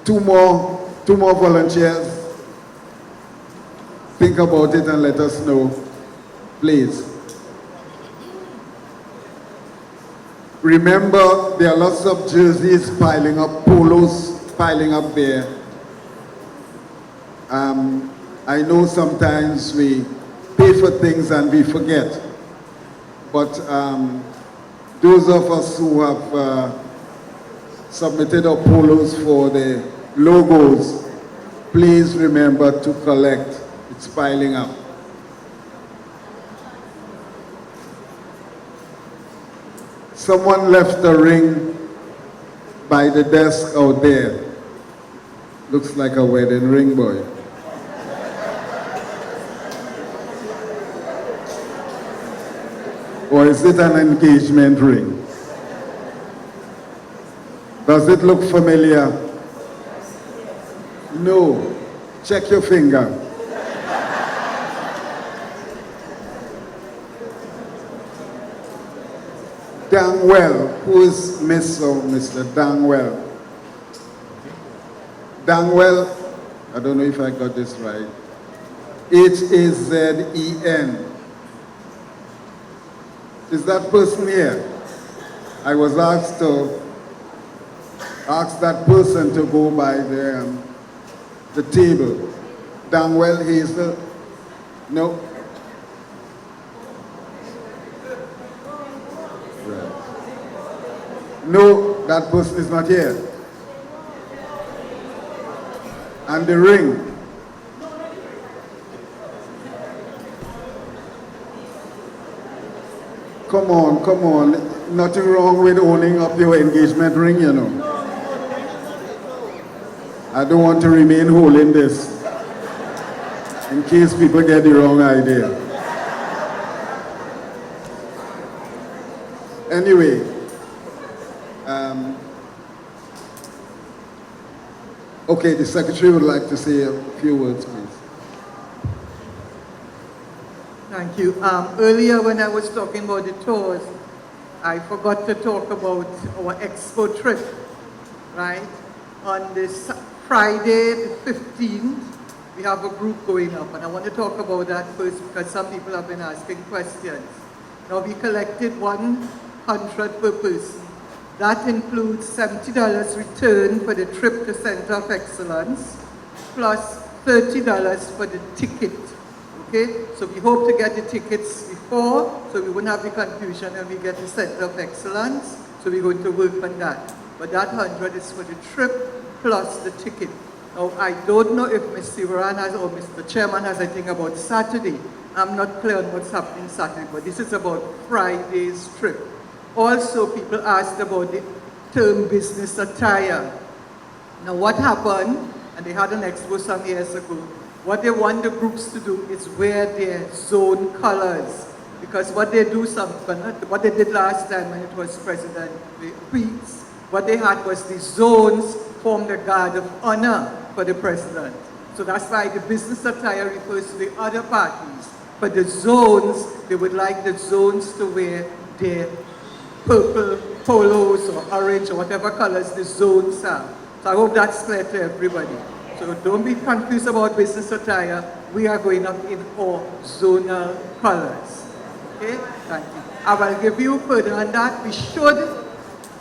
Two more volunteers. Think about it and let us know, please. Remember, there are lots of jerseys piling up, polos piling up there. I know sometimes we pay for things and we forget, but those of us who have submitted our polos for the logos, please remember to collect. It's piling up. Someone left a ring by the desk out there. Looks like a wedding ring, boy. Or is it an engagement ring? Does it look familiar? No. Check your finger. Dang well. Who is Miss or Mr. Dang well? Dang well, I don't know if I got this right. Hazen. Is that person here? I was asked that person to go by the table. Dangwell Hazel? No? Right. No, that person is not here. And the ring? Come on. Nothing wrong with owning up your engagement ring, you know. I don't want to remain holding this in case people get the wrong idea. Anyway, okay, the secretary would like to say a few words, please. Thank you. Earlier when I was talking about the tours, I forgot to talk about our expo trip, right? On this Friday the 15th, we have a group going up, and I want to talk about that first because some people have been asking questions. Now we collected 100 per person. That includes $70 return for the trip to Center of Excellence, plus $30 for the ticket. Okay, so we hope to get the tickets before, so we won't have the confusion when we get the Center of Excellence. So we're going to work on that. But that 100 is for the trip plus the ticket. Now I don't know if Ms. Sivaran has or Mr. Chairman has anything about Saturday. I'm not clear on what's happening Saturday, but this is about Friday's trip. Also, people asked about the term business attire. Now what happened, and they had an expo some years ago, what they want the groups to do is wear their zone colors. Because what they do, what they did last time when it was President Peets, what they had was the zones form the guard of honor for the president. So that's why the business attire refers to the other parties. But the zones, they would like the zones to wear their purple polos or orange or whatever colors the zones have. So I hope that's clear to everybody. So don't be confused about business attire. We are going up in our zonal colors. Okay? Thank you. I will give you further on that. We should,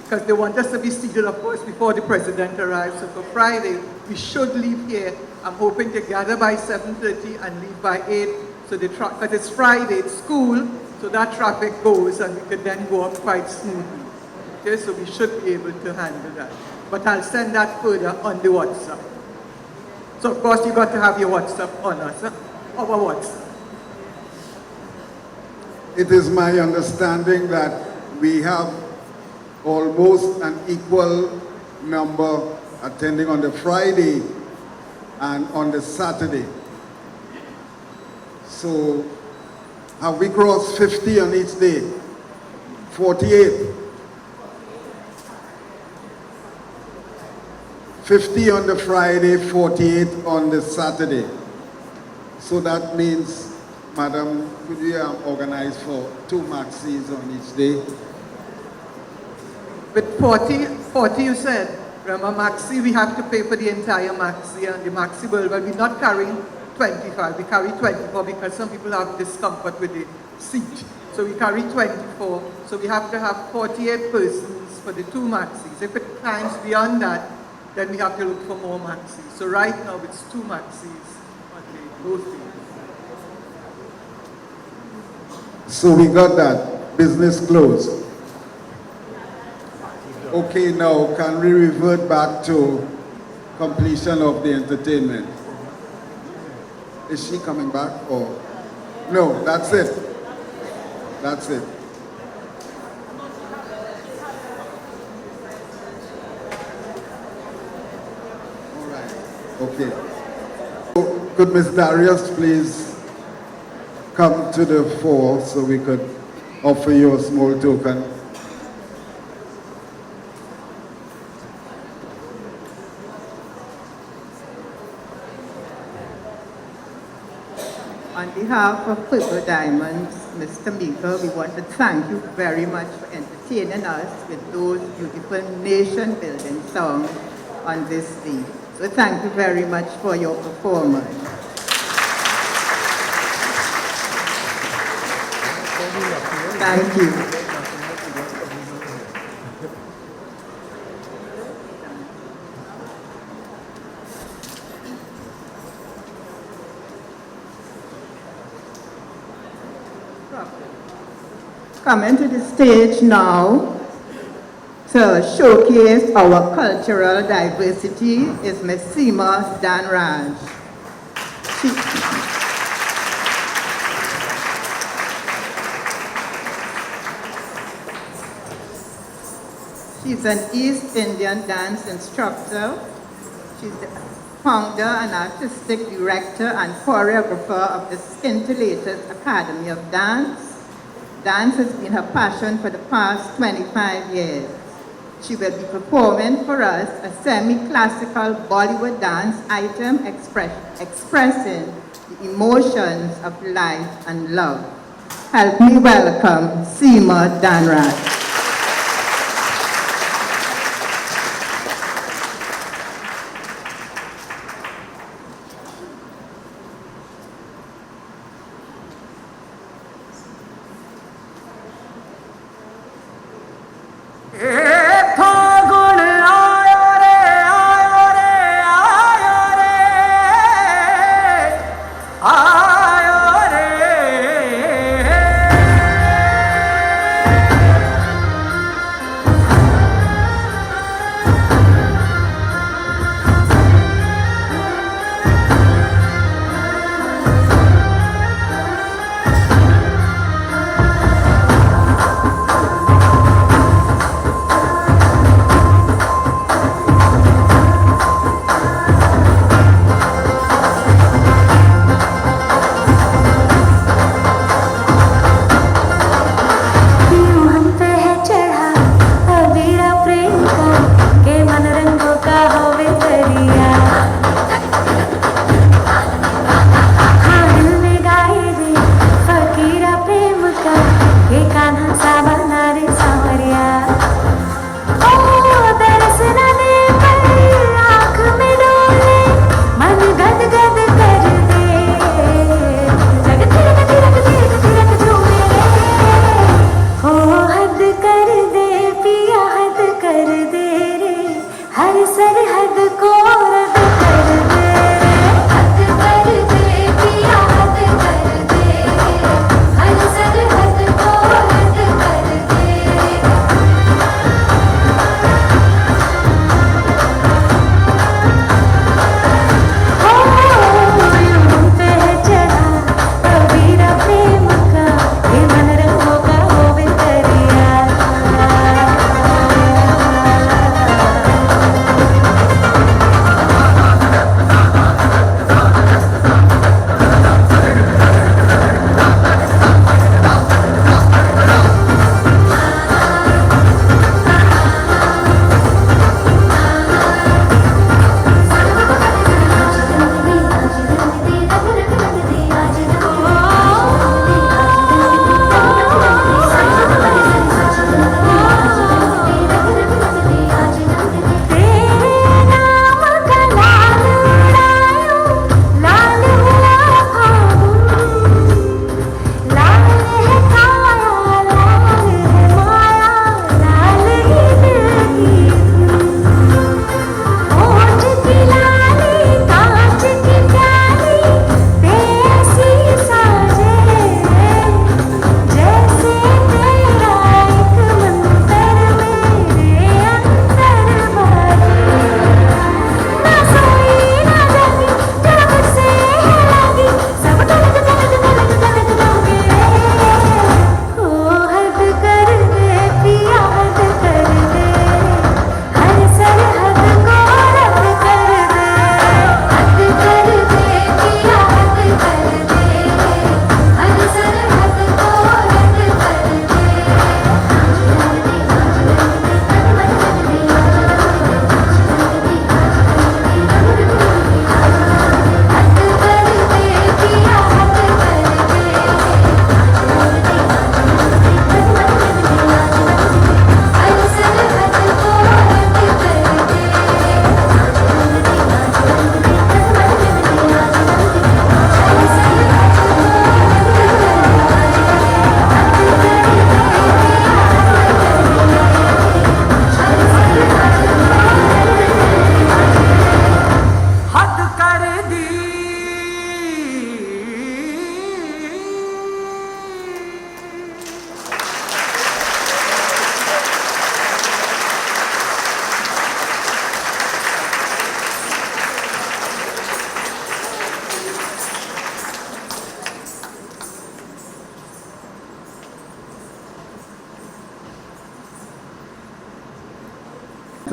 because they want us to be seated, of course, before the president arrives. So for Friday, we should leave here. I'm hoping to gather by 7:30 and leave by 8. So the because it's Friday, it's school, so that traffic goes and we can then go up quite smoothly. Okay, so we should be able to handle that. But I'll send that further on the WhatsApp. So of course you got to have your WhatsApp on us, our WhatsApp. It is my understanding that we have almost an equal number attending on the Friday and on the Saturday. So have we crossed 50 on each day? 48. 50 on the Friday, 48 on the Saturday. So that means, Madam, could you organize for 2 maxis on each day? With 40 you said. Remember maxi, we have to pay for the entire maxi and the maxi bill, but we're not carrying 25. We carry 24 because some people have discomfort with the seat. So we carry 24. So we have to have 48 persons for the 2 maxis. If it climbs beyond that, then we have to look for more maxis. So right now it's 2 maxis on both days. So we got that. Business closed. Okay, now can we revert back to completion of the entertainment? Is she coming back or? No, that's it. That's it. All right. Okay. Could Miss Darius please come to the fore so we could offer you a small token? On behalf of Purple Diamonds, Mr. Meeker, we want to thank you very much for entertaining us with those beautiful nation-building songs on this day. So thank you very much for your performance. Thank you. Coming to the stage now to showcase our cultural diversity is Ms. Seema Danraj. She's an East Indian dance instructor. She's the founder and artistic director and choreographer of the Scintillators Academy of Dance. Dance has been her passion for the past 25 years. She will be performing for us a semi-classical Bollywood dance item expressing the emotions of life and love. Help me welcome Seema Danraj.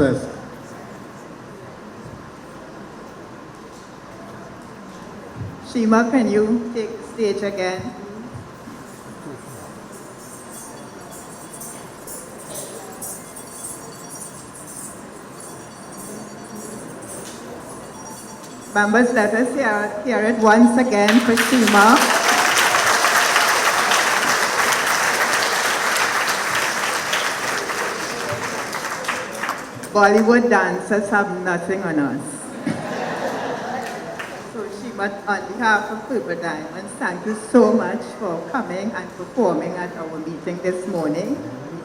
test. Shima, can you take the stage again? Members, let us hear it once again for Shima. Bollywood dancers have nothing on us. So Shima, on behalf of Purple Diamonds, thank you so much for coming and performing at our meeting this morning.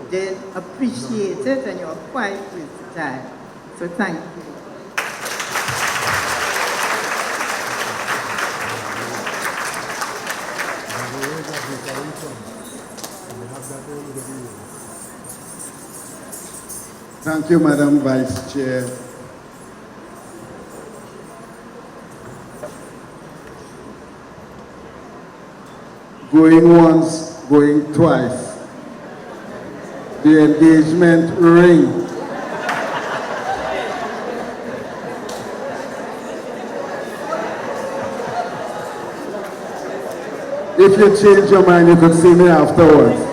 We did appreciate it, and you're quite versatile. So thank you. Thank you, Madam Vice Chair. Going once, going twice. The engagement ring. If you change your mind, you could see me afterwards.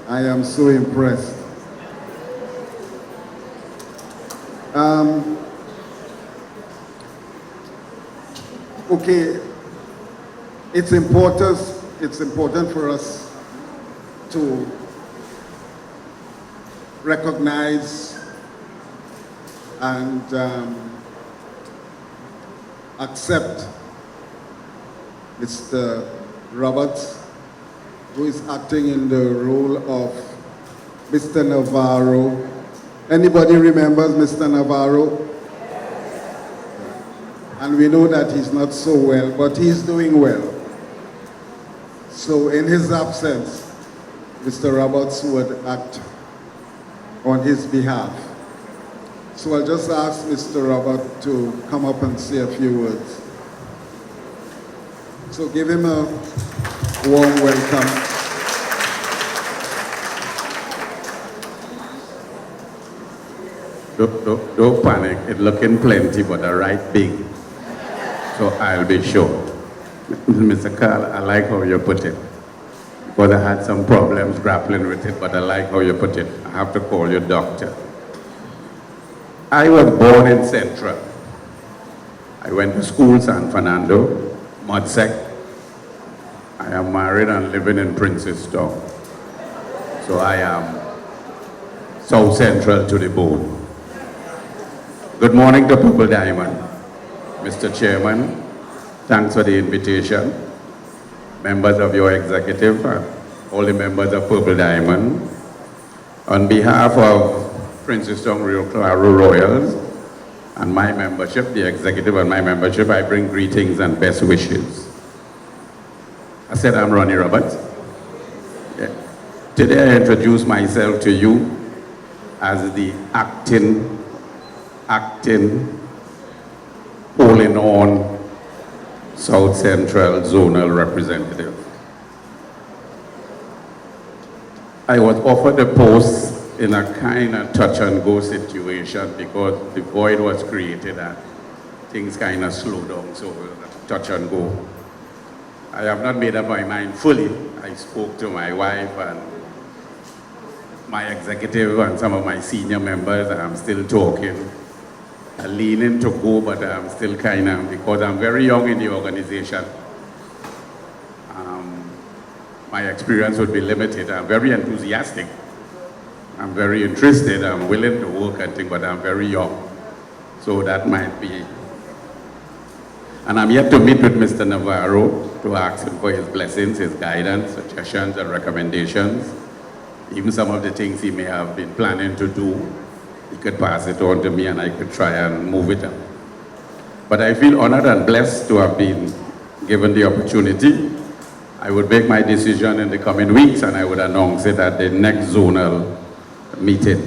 I am so impressed. Okay, it's important for us to recognize and accept Mr. Roberts, who is acting in the role of Mr. Navarro. Anybody remembers Mr. Navarro? And we know that he's not so well, but he's doing well. So in his absence, Mr. Roberts would act on his behalf. So I'll just ask Mr. Robert to come up and say a few words. So give him a warm welcome. Don't panic, it's looking plenty, but the right big. So I'll be sure. Mr. Carl, I like how you put it. Because I had some problems grappling with it, but I like how you put it. I have to call you doctor. I was born in Central. I went to school San Fernando, Mudsec. I am married and living in Princestown. So I am South Central to the bone. Good morning to Purple Diamond. Mr. Chairman, thanks for the invitation. Members of your executive, all the members of Purple Diamond. On behalf of Princestown Rio Claro Royals and my membership, the executive and my membership, I bring greetings and best wishes. I said I'm Ronnie Roberts. Yeah. Today I introduce myself to you as the acting, polling on South Central Zonal Representative. I was offered a post in a kind of touch and go situation because the void was created and things kind of slowed down, so touch and go. I have not made up my mind fully. I spoke to my wife and my executive and some of my senior members, and I'm still talking. I'm leaning to go, but I'm still kind of, because I'm very young in the organization. My experience would be limited. I'm very enthusiastic. I'm very interested. I'm willing to work and things, but I'm very young. So that might be. And I'm yet to meet with Mr. Navarro to ask him for his blessings, his guidance, suggestions, and recommendations. Even some of the things he may have been planning to do, he could pass it on to me and I could try and move it up. But I feel honored and blessed to have been given the opportunity. I would make my decision in the coming weeks and I would announce it at the next zonal meeting.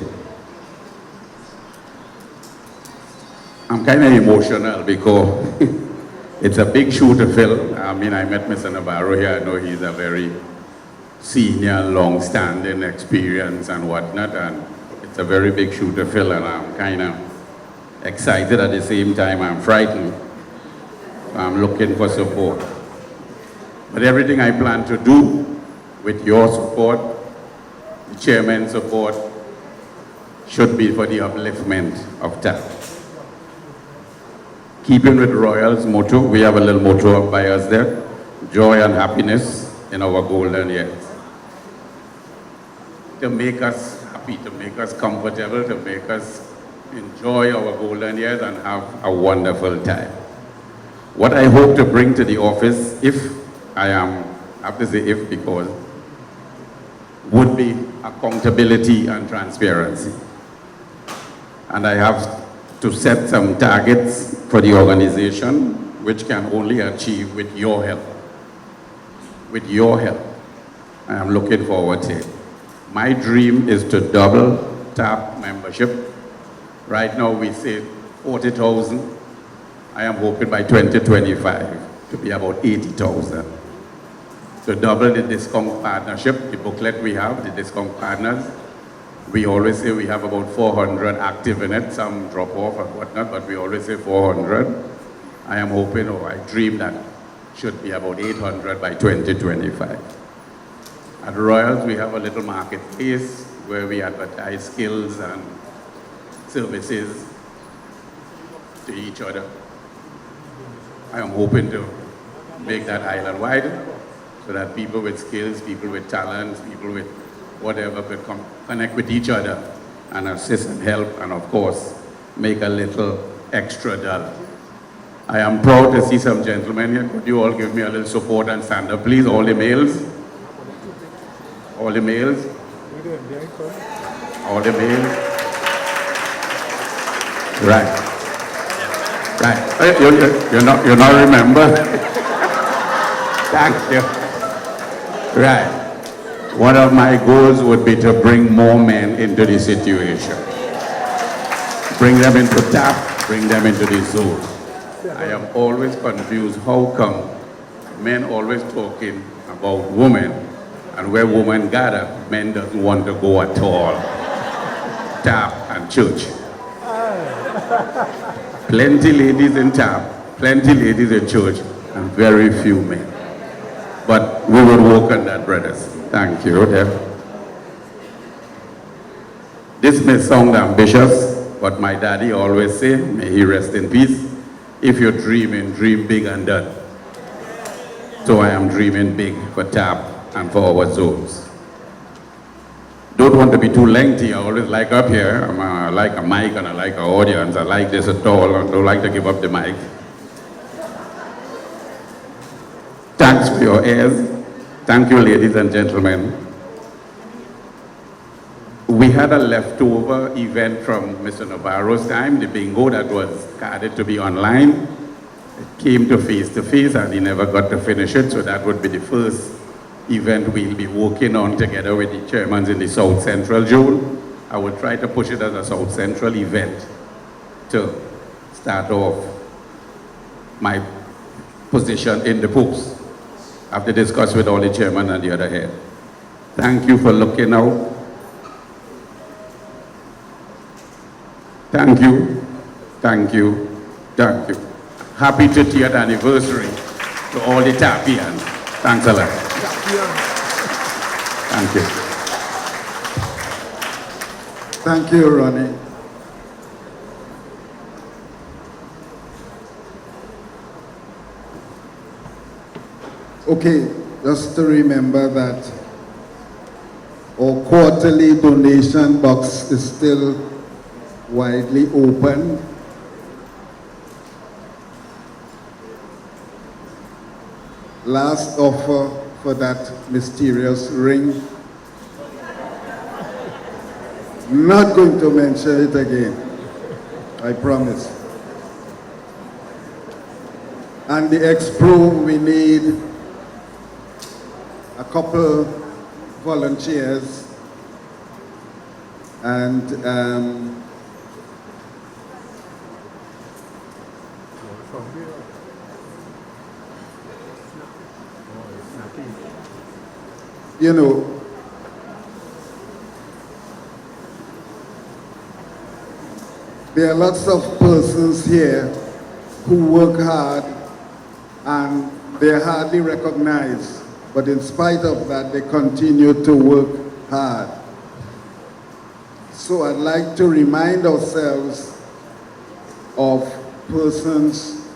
I'm kind of emotional because it's a big shoe to fill. I mean, I met Mr. Navarro here. I know he's a very senior, long-standing experience and whatnot, and it's a very big shoe to fill, and I'm kind of excited at the same time. I'm frightened. I'm looking for support. But everything I plan to do with your support, the chairman's support, should be for the upliftment of Ttarp. Keeping with Royal's motto, we have a little motto up by us there, joy and happiness in our golden years. To make us happy, to make us comfortable, to make us enjoy our golden years and have a wonderful time. What I hope to bring to the office, if I have to say if because, would be accountability and transparency. And I have to set some targets for the organization, which can only achieve with your help. With your help. I am looking forward to it. My dream is to double Ttarp membership. Right now we say 40,000. I am hoping by 2025 to be about 80,000. To double the discount partnership, the booklet we have, the discount partners, we always say we have about 400 active in it, some drop off and whatnot, but we always say 400. I am hoping, or I dream that should be about 800 by 2025. At Royals, we have a little marketplace where we advertise skills and services to each other. I am hoping to make that island-wide so that people with skills, people with talents, people with whatever could connect with each other and assist and help, and of course, make a little extra dollar. I am proud to see some gentlemen here. Could you all give me a little support and stand up, please? All the males. All the males. All the males. Right. Right. You not remember? Thank you. Right. One of my goals would be to bring more men into the situation. Bring them into Ttarp, bring them into the zone. I am always confused how come men always talking about women, and where women gather, men doesn't want to go at all. Ttarp and church. Plenty ladies in Ttarp, plenty ladies in church, and very few men. But we will work on that, brothers. Thank you, Deb. This may sound ambitious, but my daddy always say, may he rest in peace, if you're dreaming, dream big and done. So I am dreaming big for Ttarp and for our zones. Don't want to be too lengthy. I always like up here. I like a mic and I like an audience. I like this at all. I don't like to give up the mic. Thanks for your ears. Thank you, ladies and gentlemen. We had a leftover event from Mr. Navarro's time, the bingo that was carded to be online. It came to face, and he never got to finish it, so that would be the first event we'll be working on together with the chairmans in the South Central Zone. I will try to push it as a South Central event to start off my position in the post. I have to discuss with all the chairmen and the other head. Thank you for looking out. Thank you, thank you, thank you. Happy 30th anniversary to all the Ttarpians. Thanks a lot. Thank you. Thank you, Ronnie. Okay, just to remember that our quarterly donation box is still widely open. Last offer for that mysterious ring. Not going to mention it again, I promise. And the X-Pro, we need a couple volunteers, and you know, there are lots of persons here who work hard and they're hardly recognized, but in spite of that, they continue to work hard. So I'd like to remind ourselves of persons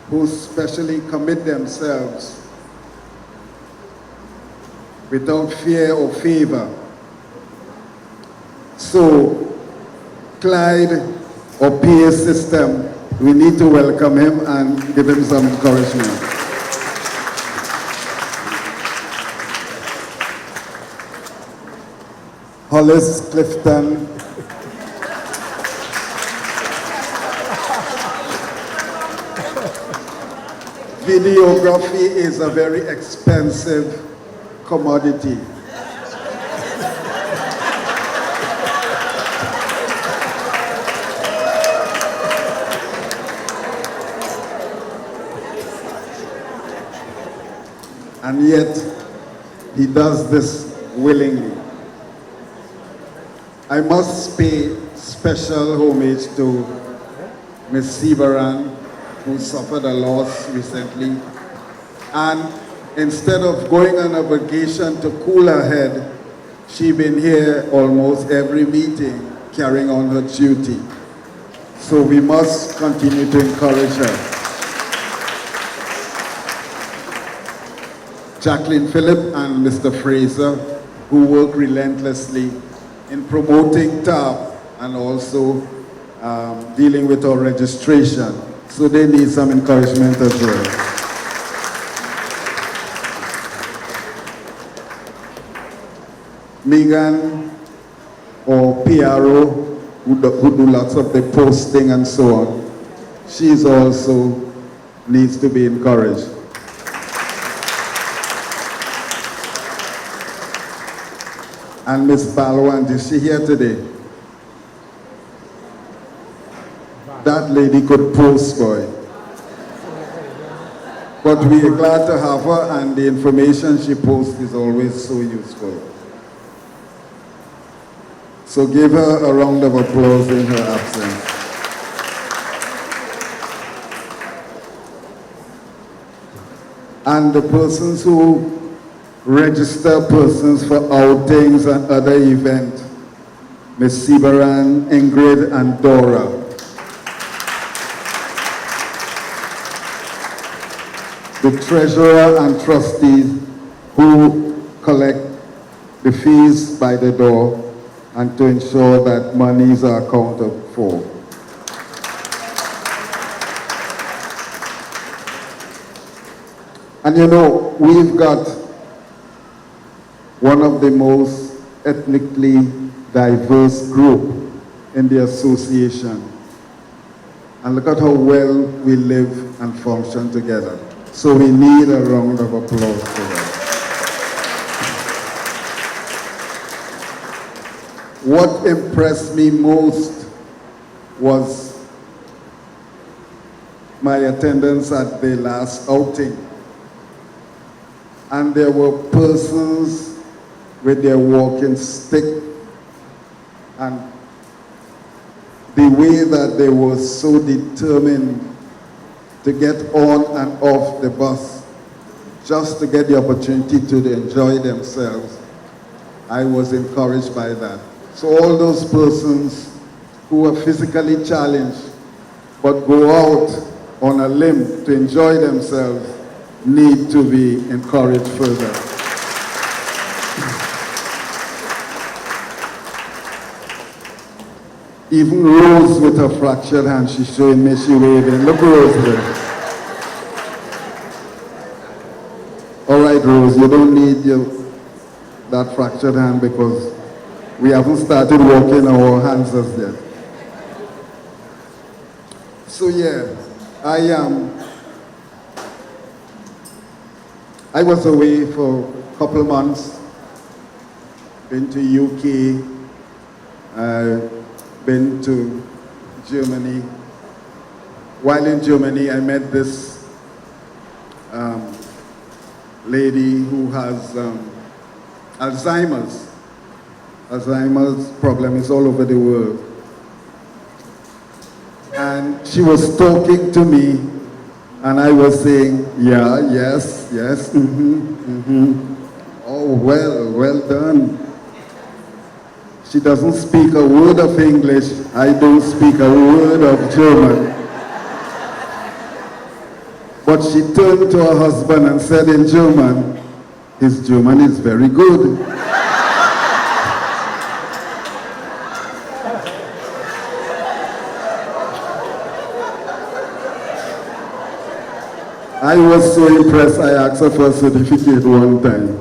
who specially commit themselves without fear or favor. So Clyde, our PA system, we need to welcome him and give him some encouragement. Hollis, Clifton. Videography is a very expensive commodity. And yet, he does this willingly. I must pay special homage to Miss Severan, who suffered a loss recently. And instead of going on a vacation to cool her head, she's been here almost every meeting carrying on her duty. So we must continue to encourage her. Jacqueline Phillip and Mr. Fraser, who work relentlessly in promoting Ttarp and also dealing with our registration. So they need some encouragement as well. Megan, or PRO, who do lots of the posting and so on, she's also needs to be encouraged. And Miss Balwan, is she here today? That lady could post, boy. But we are glad to have her, and the information she posts is always so useful. So give her a round of applause in her absence. And the persons who register persons for outings and other events, Ms. Severan, Ingrid, and Dora. The treasurer and trustees who collect the fees by the door and to ensure that monies are accounted for. And you know, we've got one of the most ethnically diverse group in the association. And look at how well we live and function together. So we need a round of applause for that. What impressed me most was my attendance at the last outing. And there were persons with their walking stick, and the way that they were so determined to get on and off the bus just to get the opportunity to enjoy themselves, I was encouraged by that. So all those persons who are physically challenged but go out on a limb to enjoy themselves need to be encouraged further. Even Rose with her fractured hand, she's showing me, she waving. Look, Rose there. All right, Rose, you don't need that fractured hand because we haven't started walking our hands as yet. So yeah, I was away for a couple of months, been to UK, been to Germany. While in Germany, I met this lady who has Alzheimer's. Alzheimer's problem is all over the world. And she was talking to me, and I was saying, yeah, yes, yes, Oh, well done. She doesn't speak a word of English. I don't speak a word of German. But she turned to her husband and said in German, his German is very good. I was so impressed, I asked her for a certificate one time.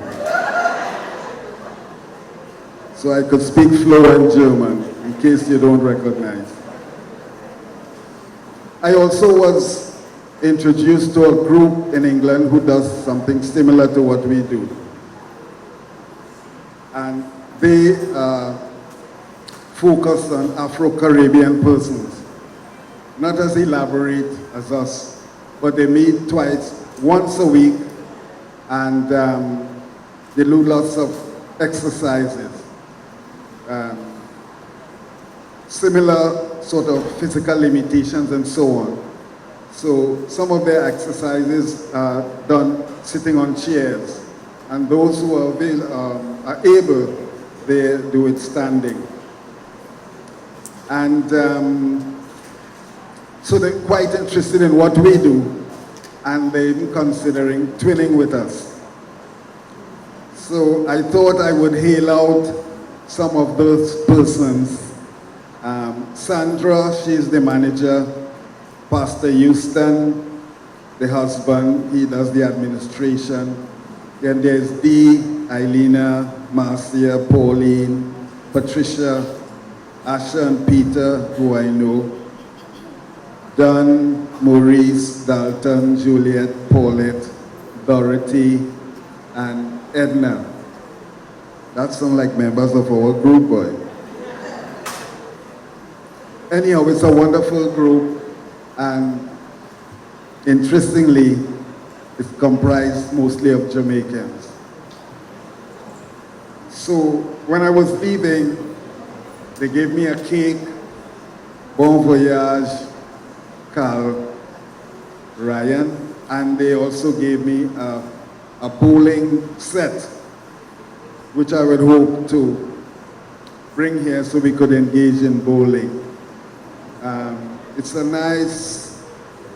So I could speak fluent German, in case you don't recognize. I also was introduced to a group in England who does something similar to what we do. And they focus on Afro-Caribbean persons. Not as elaborate as us, but they meet once a week, and they do lots of exercises. Similar sort of physical limitations and so on. So some of their exercises are done sitting on chairs, and those who are able, they do it standing. And so they're quite interested in what we do, and they're even considering twinning with us. So I thought I would hail out some of those persons. Sandra, she's the manager. Pastor Houston, the husband, he does the administration. Then there's Dee, Eilina, Marcia, Pauline, Patricia, Asha and Peter, who I know. Don, Maurice, Dalton, Juliet, Paulette, Dorothy, and Edna. That sounds like members of our group, boy. Anyhow, it's a wonderful group, and interestingly, it's comprised mostly of Jamaicans. So when I was leaving, they gave me a cake, Bon Voyage, Carl, Ryan, and they also gave me a bowling set, which I would hope to bring here so we could engage in bowling. It's a nice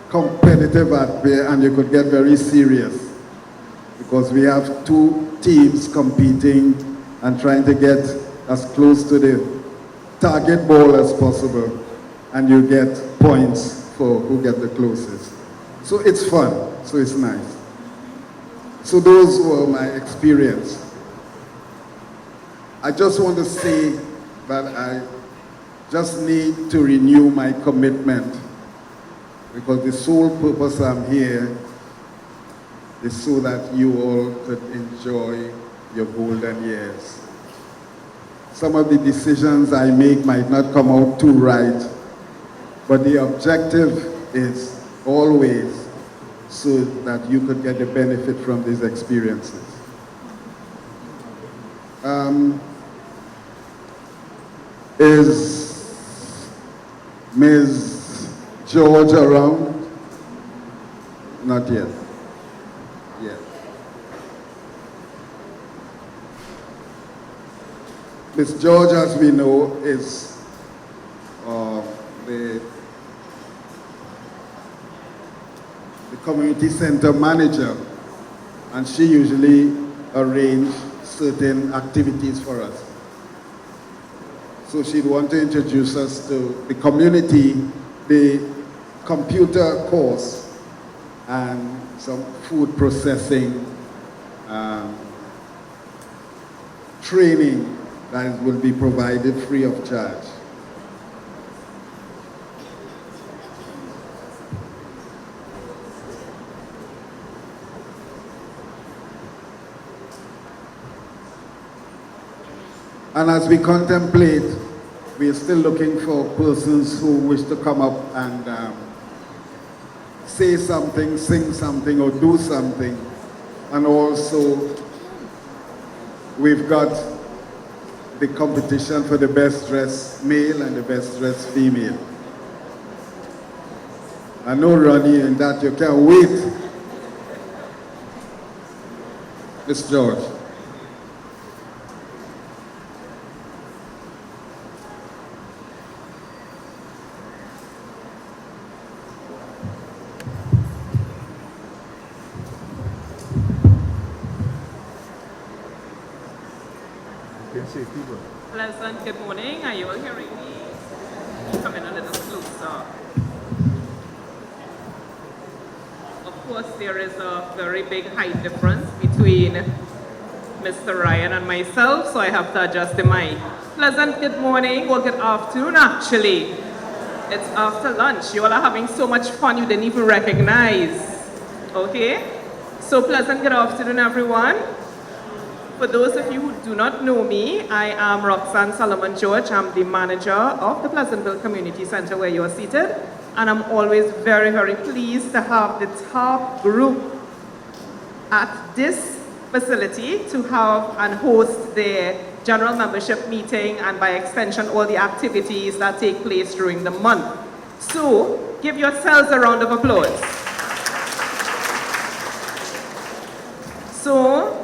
competitive atmosphere, and you could get very serious because we have two teams competing and trying to get as close to the target ball as possible, and you get points for who get the closest. So it's fun, so it's nice. So those were my experience. I just want to say that I just need to renew my commitment, because the sole purpose I'm here is so that you all could enjoy your golden years. Some of the decisions I make might not come out too right, but the objective is always so that you could get the benefit from these experiences. Is Ms. George around? Not yet. Yes. Ms. George, as we know, is the community center manager, and she usually arranges certain activities for us. So she'd want to introduce us to the community, the computer course, and some food processing training that will be provided free of charge. And as we contemplate, we are still looking for persons who wish to come up and say something, sing something, or do something, and also we've got the competition for the best dressed male and the best dressed female. I know, Ronnie, in that you can't wait. Miss George. Pleasant, good morning. Are you all hearing me? Come in a little closer. Of course, there is a very big height difference between Mr. Ryan and myself, so I have to adjust the mic. Pleasant, good morning, or good afternoon, actually. It's after lunch. You all are having so much fun you didn't even recognize. Okay? So pleasant, good afternoon, everyone. For those of you who do not know me, I am Roxanne Solomon George. I'm the manager of the Pleasantville Community Center where you're seated. And I'm always very, very pleased to have the Ttarp group at this facility to have and host their general membership meeting and by extension all the activities that take place during the month. So give yourselves a round of applause. So,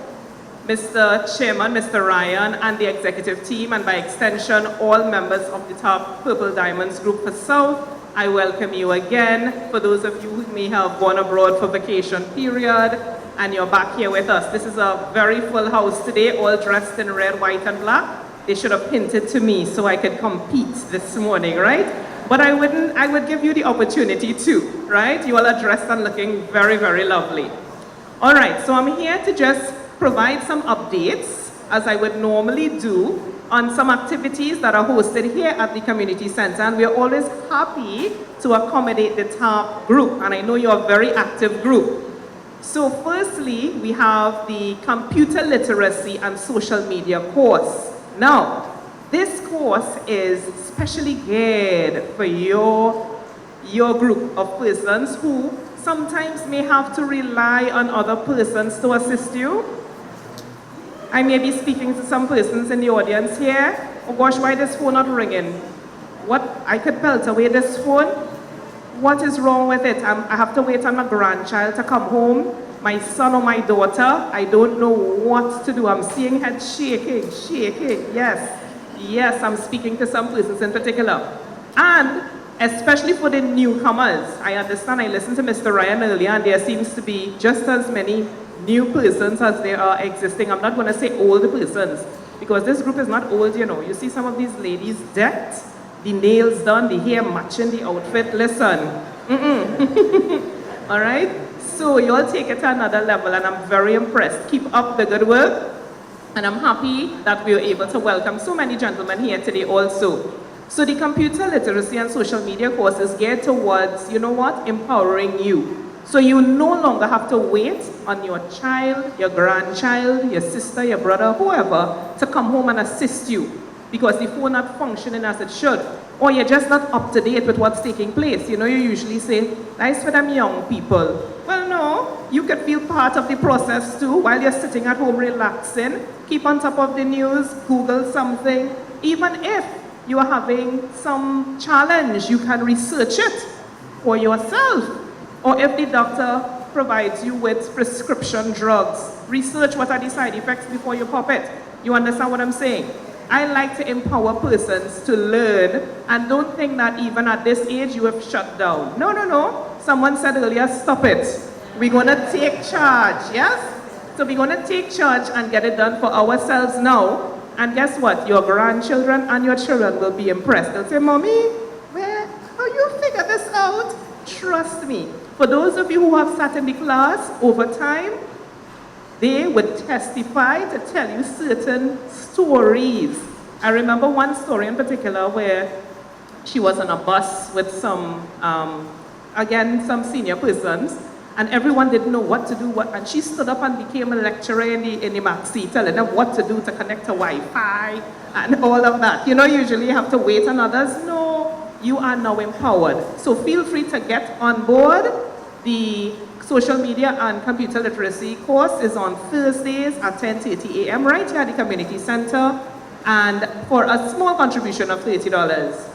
Mr. Chairman, Mr. Ryan, and the executive team, and by extension, all members of the Ttarp Purple Diamonds Group for South, I welcome you again. For those of you who may have gone abroad for vacation period, and you're back here with us. This is a very full house today, all dressed in red, white, and black. They should have hinted to me so I could compete this morning, right? But I wouldn't, I would give you the opportunity too, right? You all are dressed and looking very, very lovely. All right, so I'm here to just provide some updates, as I would normally do, on some activities that are hosted here at the community center, and we're always happy to accommodate the Ttarp group, and I know you're a very active group. So firstly, we have the computer literacy and social media course. Now, this course is specially geared for your group of persons who sometimes may have to rely on other persons to assist you. I may be speaking to some persons in the audience here. Oh gosh, why is this phone not ringing? What? I could pelt away this phone? What is wrong with it? I have to wait on my grandchild to come home, my son or my daughter. I don't know what to do. I'm seeing head shaking. Yes, yes, I'm speaking to some persons in particular. And especially for the newcomers, I understand, I listened to Mr. Ryan earlier, and there seems to be just as many new persons as there are existing. I'm not going to say old persons, because this group is not old, you know. You see some of these ladies decked, the nails done, the hair matching the outfit. Listen, all right? So you all take it to another level, and I'm very impressed. Keep up the good work, and I'm happy that we were able to welcome so many gentlemen here today also. So the computer literacy and social media course is geared towards, you know what, empowering you. So you no longer have to wait on your child, your grandchild, your sister, your brother, whoever, to come home and assist you because the phone not functioning as it should. Or you're just not up to date with what's taking place. You know, you usually say, nice for them young people. Well, no, you could feel part of the process too while you're sitting at home relaxing. Keep on top of the news, Google something. Even if you are having some challenge, you can research it for yourself. Or if the doctor provides you with prescription drugs, research what are the side effects before you pop it. You understand what I'm saying? I like to empower persons to learn, and don't think that even at this age you have shut down. No, no, no. Someone said earlier, stop it. We're going to take charge, yes? So we're going to take charge and get it done for ourselves now. And guess what? Your grandchildren and your children will be impressed. They'll say, Mommy, how you figure this out? Trust me. For those of you who have sat in the class over time, they would testify to tell you certain stories. I remember one story in particular where she was on a bus with some, again, some senior persons, and everyone didn't know what to do, and she stood up and became a lecturer in the back seat, telling them what to do to connect to Wi-Fi and all of that. You know, usually you have to wait on others. No, you are now empowered. So feel free to get on board The social media and computer literacy course is on Thursdays at 10:30 a.m. right here at the community center, and for a small contribution of $30.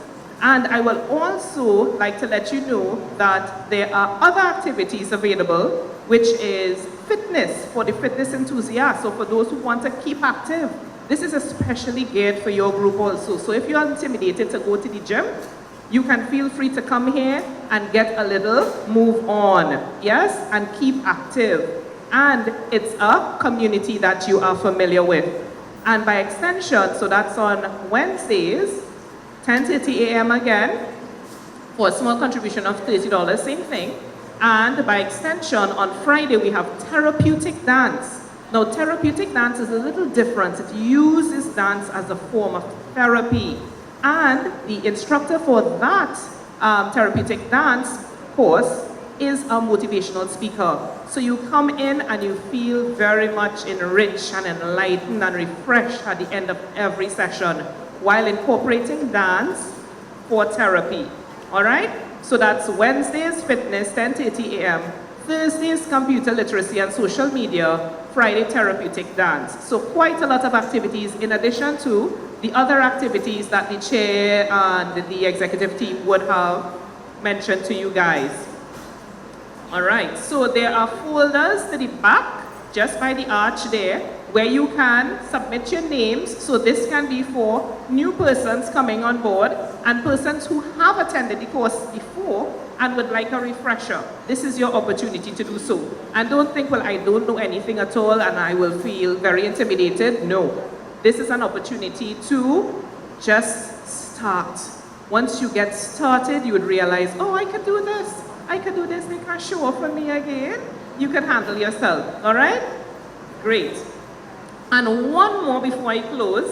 And I will also like to let you know that there are other activities available, which is fitness for the fitness enthusiasts. So for those who want to keep active, this is especially geared for your group also. So if you're intimidated to go to the gym, you can feel free to come here and get a little move on, yes, and keep active. And it's a community that you are familiar with. And by extension, so that's on Wednesdays, 10:30 a.m. again, for a small contribution of $30, same thing. And by extension, on Friday, we have therapeutic dance. Now, therapeutic dance is a little different. It uses dance as a form of therapy. And the instructor for that therapeutic dance course is a motivational speaker. So you come in and you feel very much enriched and enlightened and refreshed at the end of every session while incorporating dance for therapy. All right? So that's Wednesdays, fitness, 10:30 a.m. Thursdays, computer literacy and social media. Friday, therapeutic dance. So quite a lot of activities in addition to the other activities that the chair and the executive team would have mentioned to you guys. All right, so there are folders to the back, just by the arch there, where you can submit your names. So this can be for new persons coming on board and persons who have attended the course before and would like a refresher. This is your opportunity to do so. And don't think, well, I don't know anything at all and I will feel very intimidated. No, this is an opportunity to just start. Once you get started, you would realize, oh, I can do this. I can do this. They can't show up for me again. You can handle yourself. All right? Great. And one more before I close.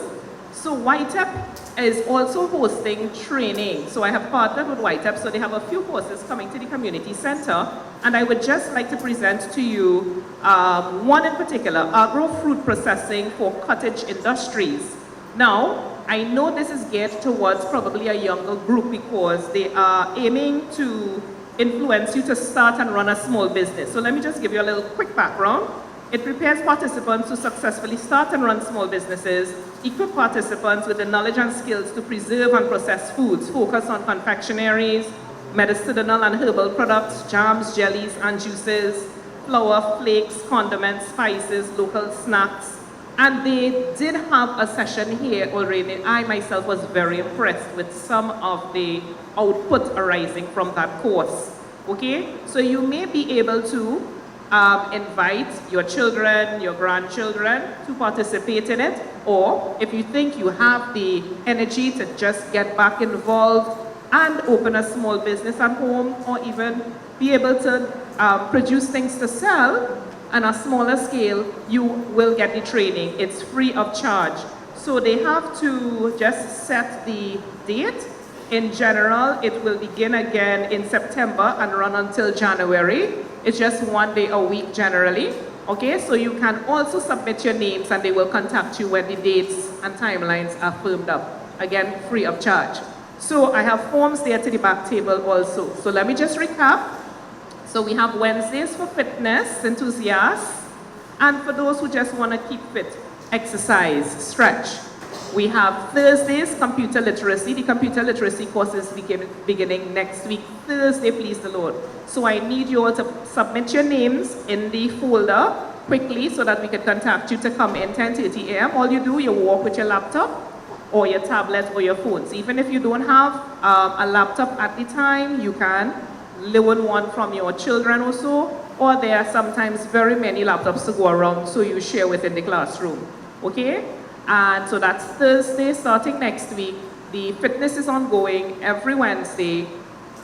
So YTEP is also hosting training. So I have partnered with YTEP, so they have a few courses coming to the community center. And I would just like to present to you one in particular, agro-fruit processing for cottage industries. Now, I know this is geared towards probably a younger group because they are aiming to influence you to start and run a small business. So let me just give you a little quick background. It prepares participants to successfully start and run small businesses, equip participants with the knowledge and skills to preserve and process foods, focus on confectionaries, medicinal and herbal products, jams, jellies, and juices, flour, flakes, condiments, spices, local snacks. And they did have a session here already. I myself was very impressed with some of the output arising from that course. Okay, so you may be able to invite your children, your grandchildren to participate in it, or if you think you have the energy to just get back involved and open a small business at home, or even be able to produce things to sell on a smaller scale, you will get the training. It's free of charge. So they have to just set the date. In general, it will begin again in September and run until January. It's just one day a week generally. Okay, so you can also submit your names and they will contact you when the dates and timelines are firmed up. Again, free of charge. So I have forms there to the back table also. So let me just recap. So we have Wednesdays for fitness enthusiasts, and for those who just want to keep fit, exercise, stretch. We have Thursdays, computer literacy. The computer literacy course is beginning next week, Thursday, please the Lord. So I need you all to submit your names in the folder quickly so that we can contact you to come in 10:30 a.m. All you do, you walk with your laptop or your tablet or your phones. Even if you don't have a laptop at the time, you can loan one from your children or so, or there are sometimes very many laptops to go around, so you share within the classroom. Okay? And so that's Thursday starting next week. The fitness is ongoing every Wednesday,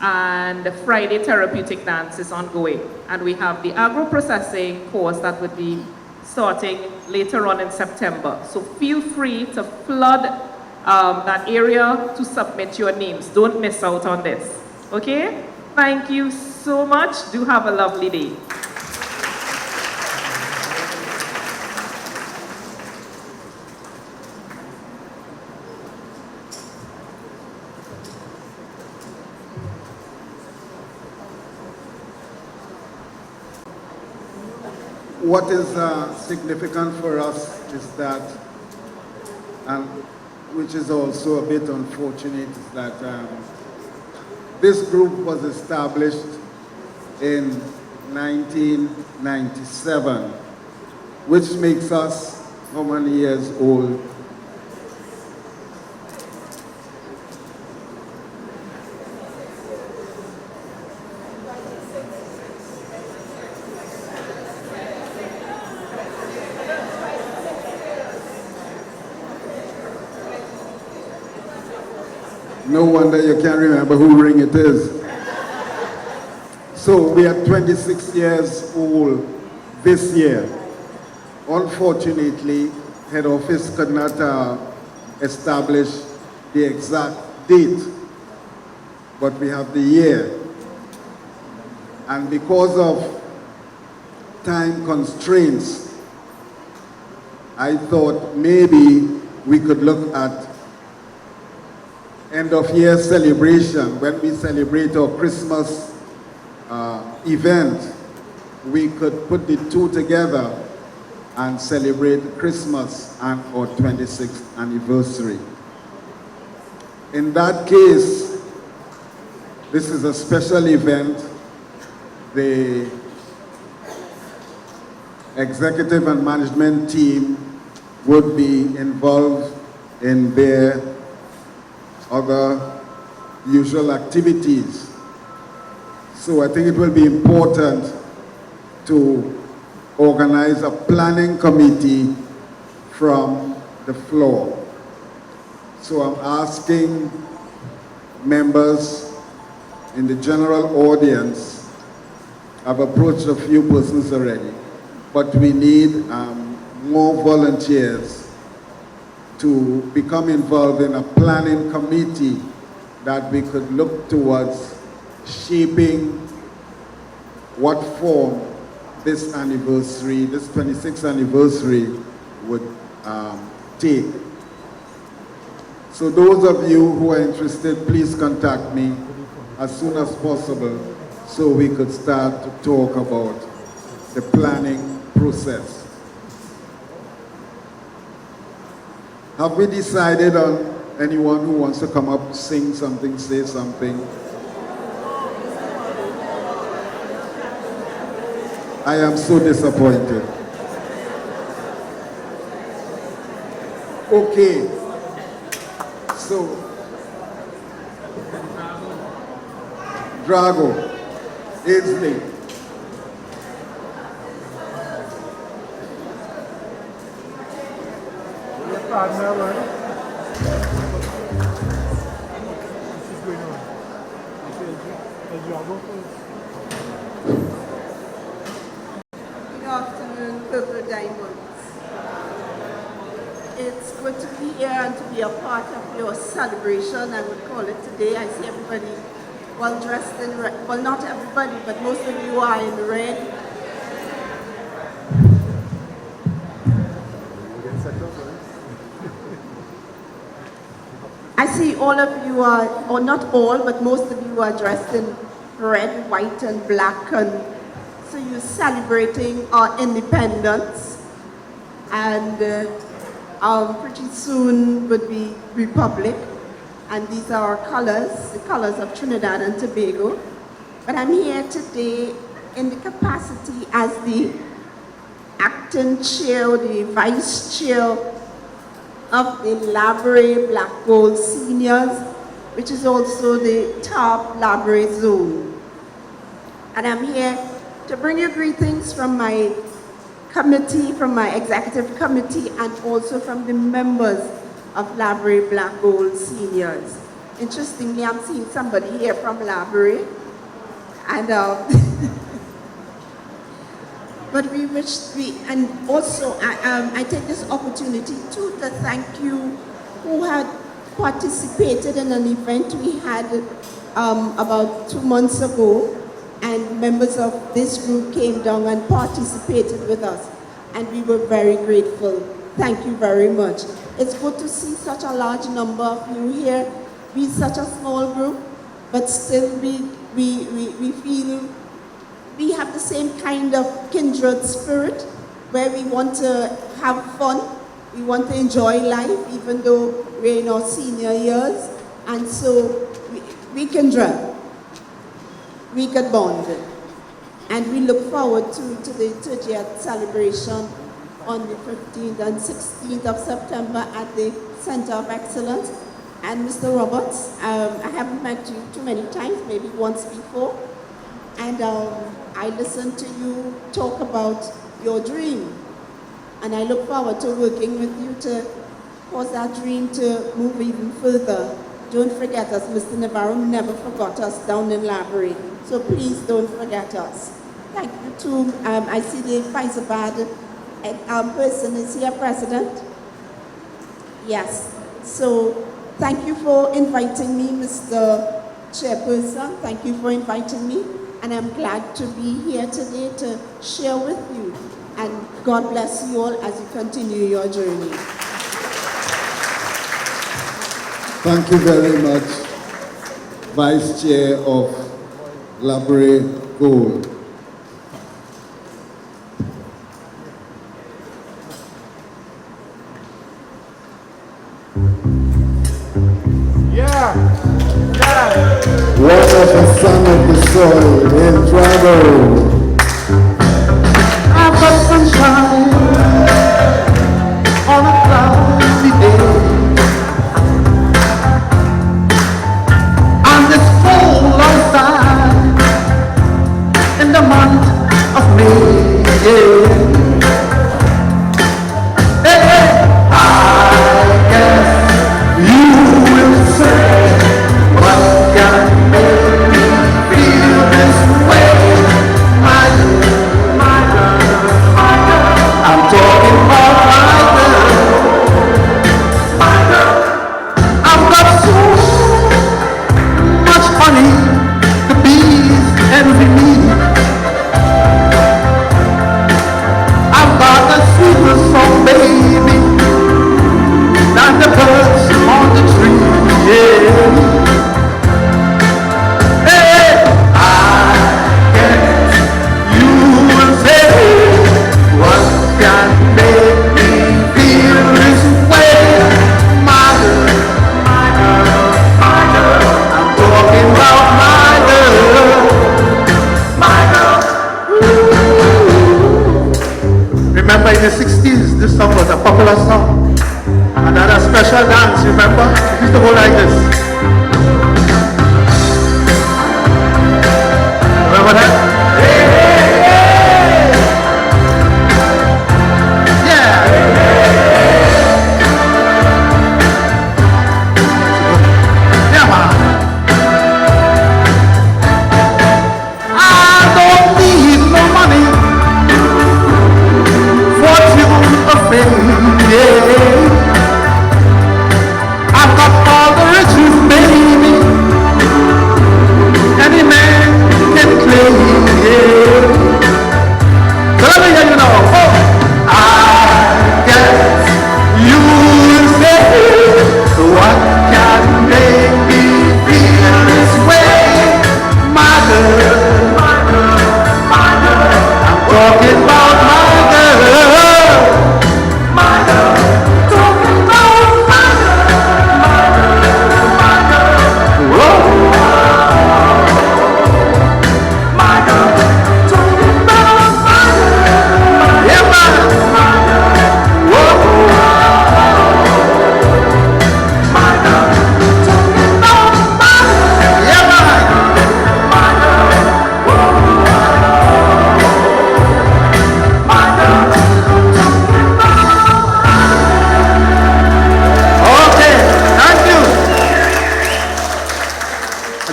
and the Friday therapeutic dance is ongoing. And we have the agro-processing course that would be starting later on in September. So feel free to flood that area to submit your names. Don't miss out on this. Okay? Thank you so much. Do have a lovely day. what is significant for us is that, and which is also a bit unfortunate, is that this group was established in 1997, which makes us how many years old? No wonder you can't remember who ring it is. So we are 26 years old this year. Unfortunately, head office could not establish the exact date, but we have the year. And because of time constraints, I thought maybe we could look at end of year celebration. When we celebrate our Christmas event, we could put the two together and celebrate Christmas and our 26th anniversary. In that case, this is a special event. The executive and management team would be involved in their other usual activities. So I think it will be important to organize a planning committee from the floor. So I'm asking members in the general audience, I've approached a few persons already, but we need more volunteers to become involved in a planning committee that we could look towards shaping what form this anniversary, this 26th anniversary would take. So those of you who are interested, please contact me as soon as possible so we could start to talk about the planning process. Have we decided on anyone who wants to come up, sing something, say something? I am so disappointed. Okay. So, Drago, Ainsley. Good afternoon, Purple Diamonds. It's good to be here and to be a part of your celebration, I would call it today. I see everybody well dressed in red. Well, not everybody, but most of you are in red. I see all of you are, or not all, but most of you are dressed in red, white, and black, and so you're celebrating our independence, and pretty soon would be Republic, and these are our colors, the colors of Trinidad and Tobago. But I'm here today in the capacity as the acting chair, the vice chair of the Library Black Gold Seniors, which is also the Ttarp Library Zone. And I'm here to bring you greetings from my committee, from my executive committee, and also from the members of Library Black Gold Seniors. Interestingly, I'm seeing somebody here from Library, and but and also I take this opportunity too to thank you who had participated in an event we had about 2 months ago, and members of this group came down and participated with us, and we were very grateful. Thank you very much. It's good to see such a large number of you here. We're such a small group, but still we feel we have the same kind of kindred spirit where we want to have fun, we want to enjoy life even though we're in our senior years, and so we can drink, we can bond, and we look forward to the 30th celebration on the 15th and 16th of September at the Center of Excellence. And Mr. Roberts, I haven't met you too many times, maybe once before, and I listened to you talk about your dream, and I look forward to working with you to cause that dream to move even further. Don't forget us. Mr. Navarro never forgot us down in Library, so please don't forget us. Thank you too. I see the Faisabad person is here, President. Yes, so thank you for inviting me, Mr. Chairperson. Thank you for inviting me, and I'm glad to be here today to share with you. And God bless you all as you continue your journey. Thank you very much, Vice Chair of Library Gold. What of the son of the soil in trouble? I've got sunshine on a cloudy day, and it's cold outside in the month of May. Hey, hey, I guess you will say, what can make me feel this way? My girl, I'm talking about my girl. I've got so much honey, the bees envy me. I've got the sweetest song, baby, than the birds on the tree. Yeah. Hey, I guess you will say, what can make me feel this way? My girl, I'm talking about my girl. Ooh. Remember in the 60s, this song was a popular song. And had a special dance, remember? It used to go like this. Remember that?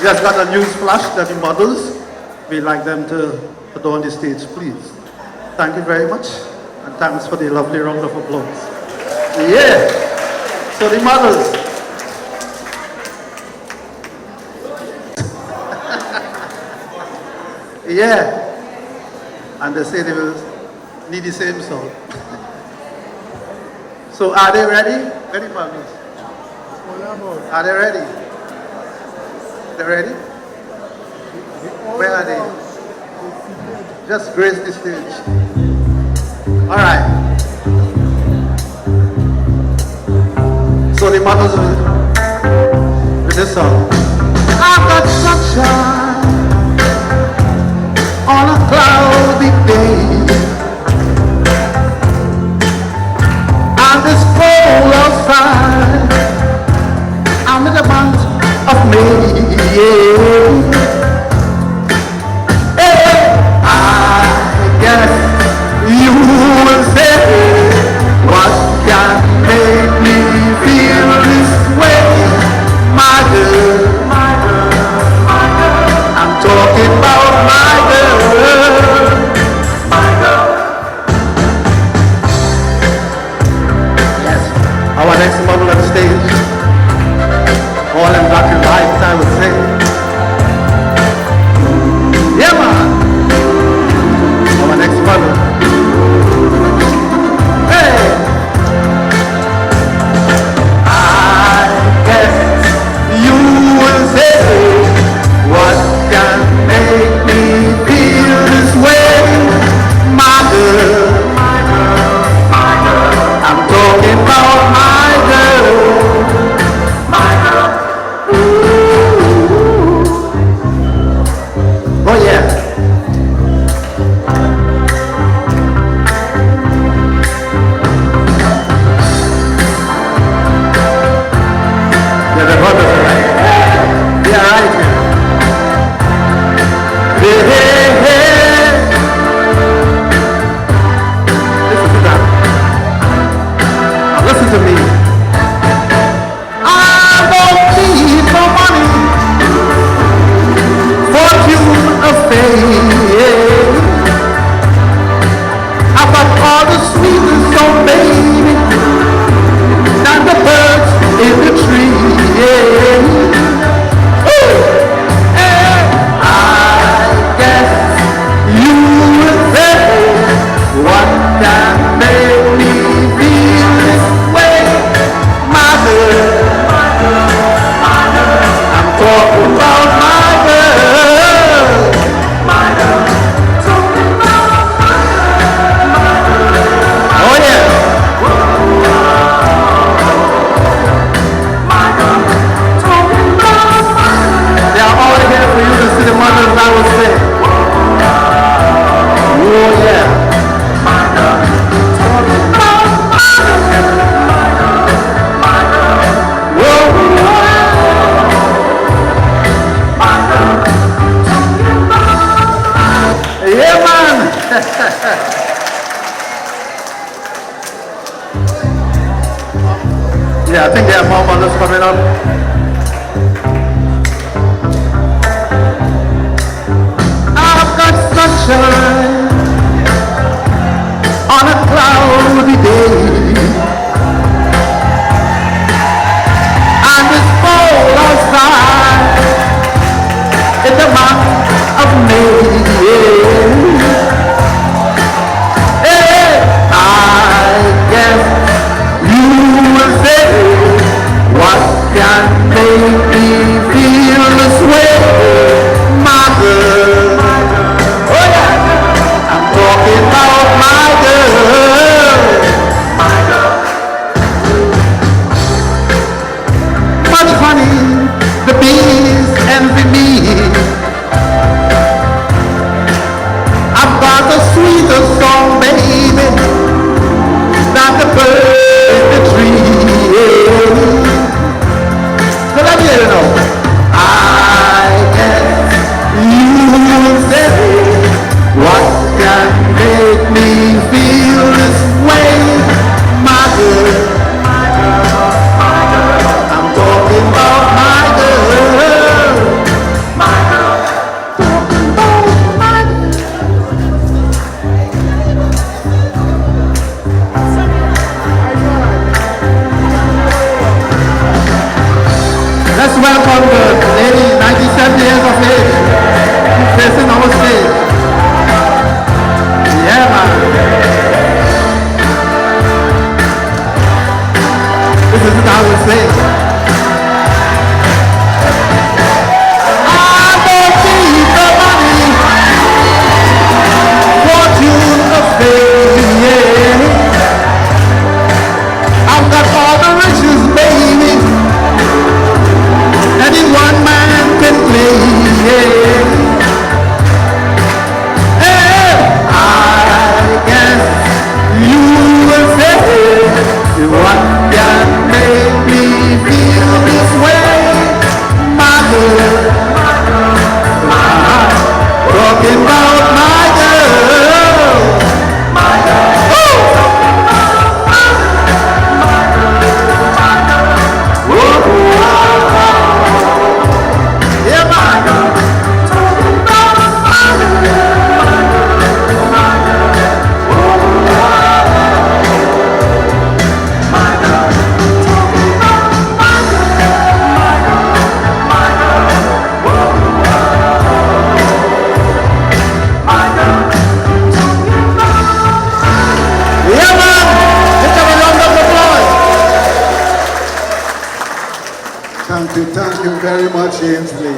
Just got a news flash that the models, we'd like them to adorn the stage, please. Thank you very much, and thanks for the lovely round of applause. Yeah, so the models. Yeah, and they say they will need the same song. So are they ready? Ready, models? Are they ready? They ready? Where are they? just grace the stage. All right. So the mothers with this song. I've got sunshine on a cloudy day, and this cold outside. I'm in the month of May. Yeah. Hey, I guess you will say, what can make me feel this way, my girl, my girl, my girl. I'm talking about my girl, my girl. Yes, our next model on stage. All them got your lights, I would say. Yeah, man. Our next model. Hey. I guess you will say, what can make me feel this way, my girl, my girl, my girl. I'm talking about my girl, my girl. Oh yeah. Yeah, the brothers are right. They are right here. Hey, hey, hey. Listen to that. Now listen to me. I don't need no money, fortune or fame. I've got all the sweetness, oh baby, than the birds in the tree. Yeah. Ooh. Hey. I guess you will say, what can make me feel this way, my girl, my girl, my girl. I'm talking about my girl, my girl. Talking about my girl, my girl. Oh yeah. My girl. Talking about my girl. They are all here for you to see the mothers, I would say. Oh yeah. My girl. Talking about my girl, my girl, my girl. Whoa, my girl. Talking about. Yeah, man. Yeah, I think there are more mothers coming up. I've got sunshine on a cloudy day, and it's cold outside in the month of May. Hey, I guess you will say, what can make me feel this way, my girl, my girl. Oh yeah, I'm talking about my girl, my girl. Much honey, the bees envy me. you very much, Ainsley.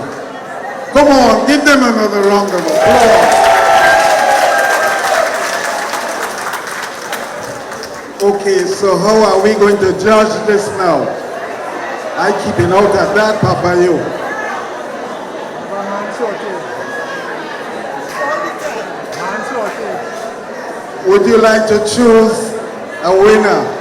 Come on, give them another round of applause. Okay, so how are we going to judge this now? I keeping out of that, Papa, you. Would you like to choose a winner?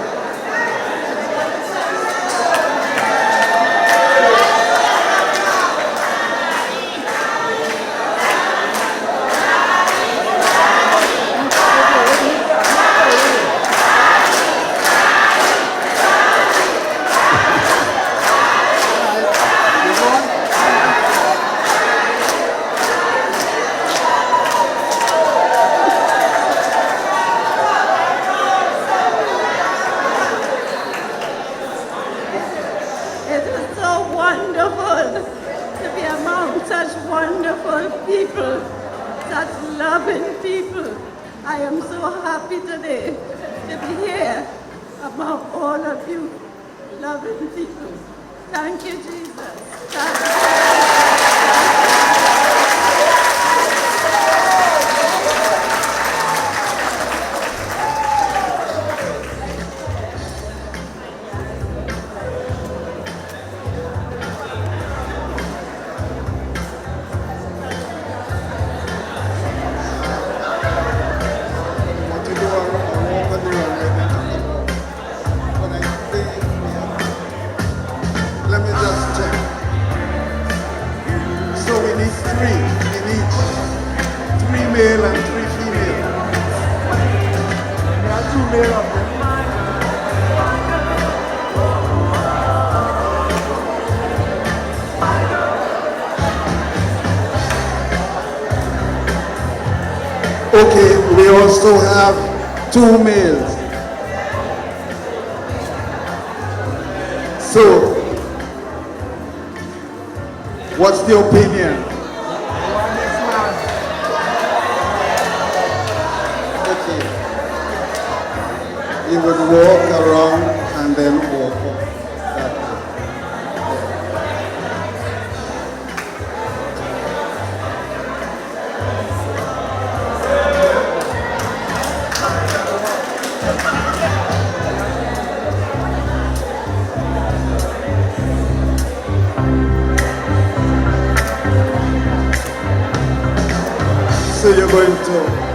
Okay, we also have 2 males. So, what's the opinion? Okay. He would walk around and then walk up that way. So you're going to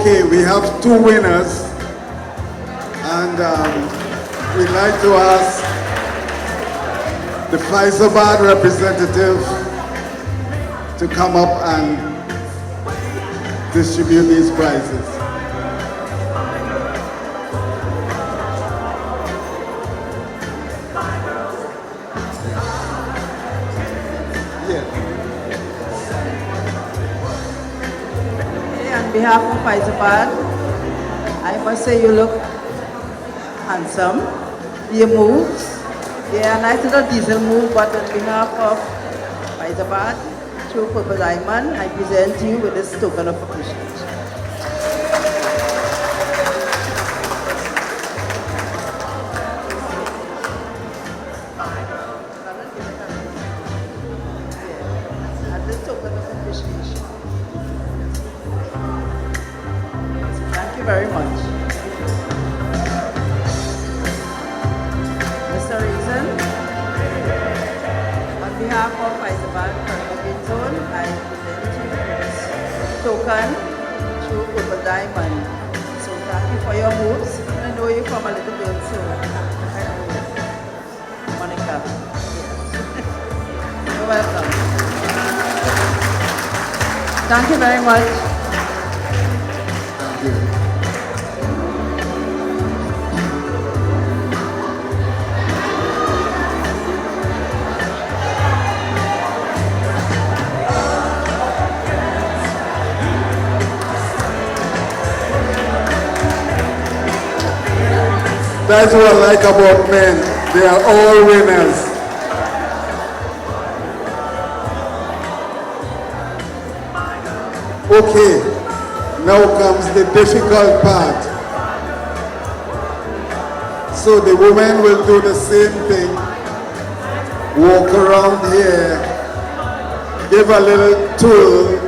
Okay, we have two winners, and we'd like to ask the Fyzabad representative to come up and distribute these prizes. On behalf of Fyzabad, I must say you look handsome. Your moves, yeah, nice little diesel move, but on behalf of Fyzabad, through Purple Diamond, I present you with this token of appreciation. And this token of appreciation. Thank you very much. Mr. Reason, on behalf of Fyzabad Green Zone, I present you this token through Purple Diamond. So thank you for your moves. I know you from a little girl, so Monica. You're welcome. Thank you very much. Thank you. That's what I like about men. They are all winners. Okay, now comes the difficult part. So the women will do the same thing. Walk around here, give a little twirl,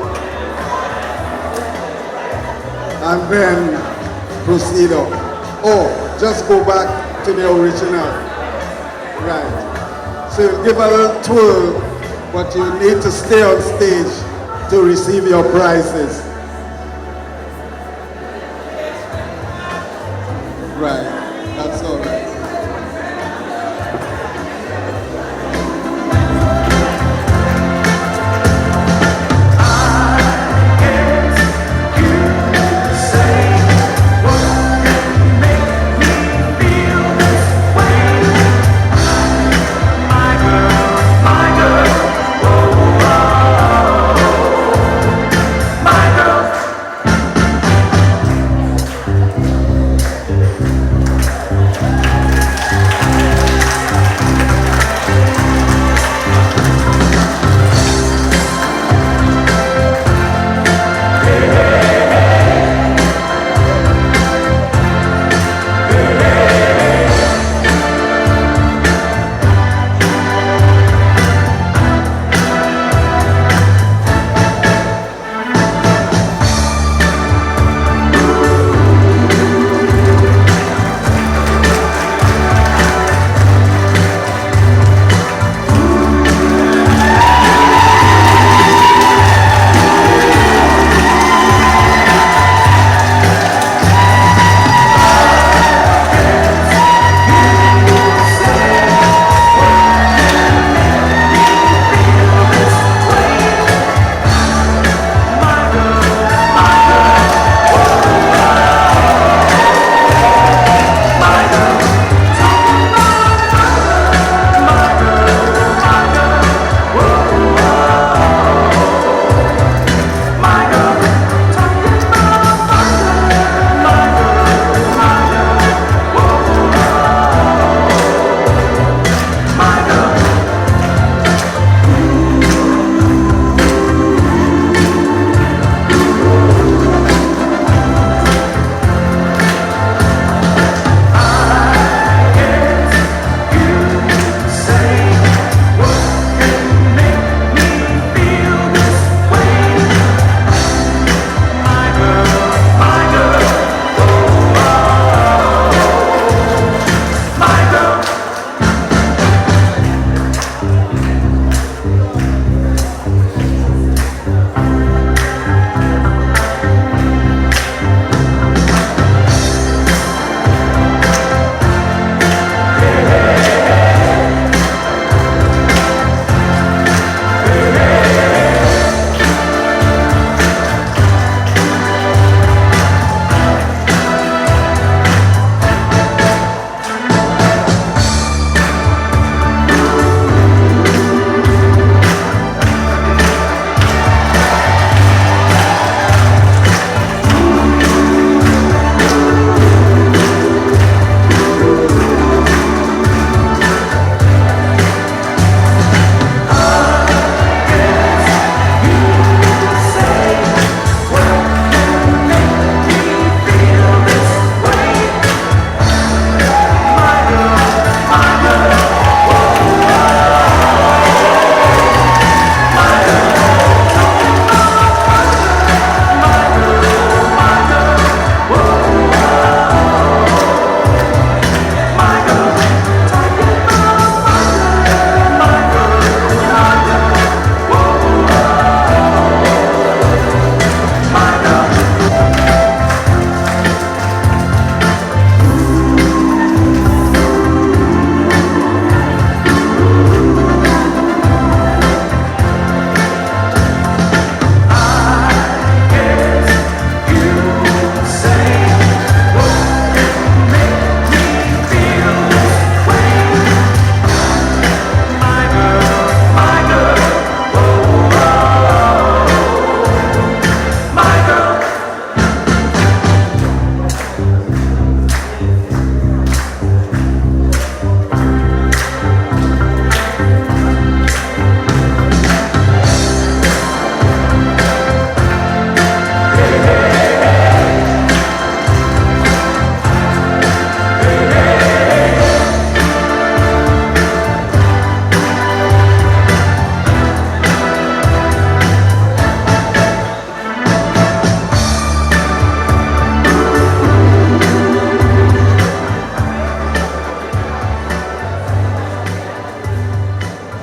and then proceed up. Oh, just go back to the original. Right. So you give a little twirl, but you need to stay on stage to receive your prizes. Right. That's all right.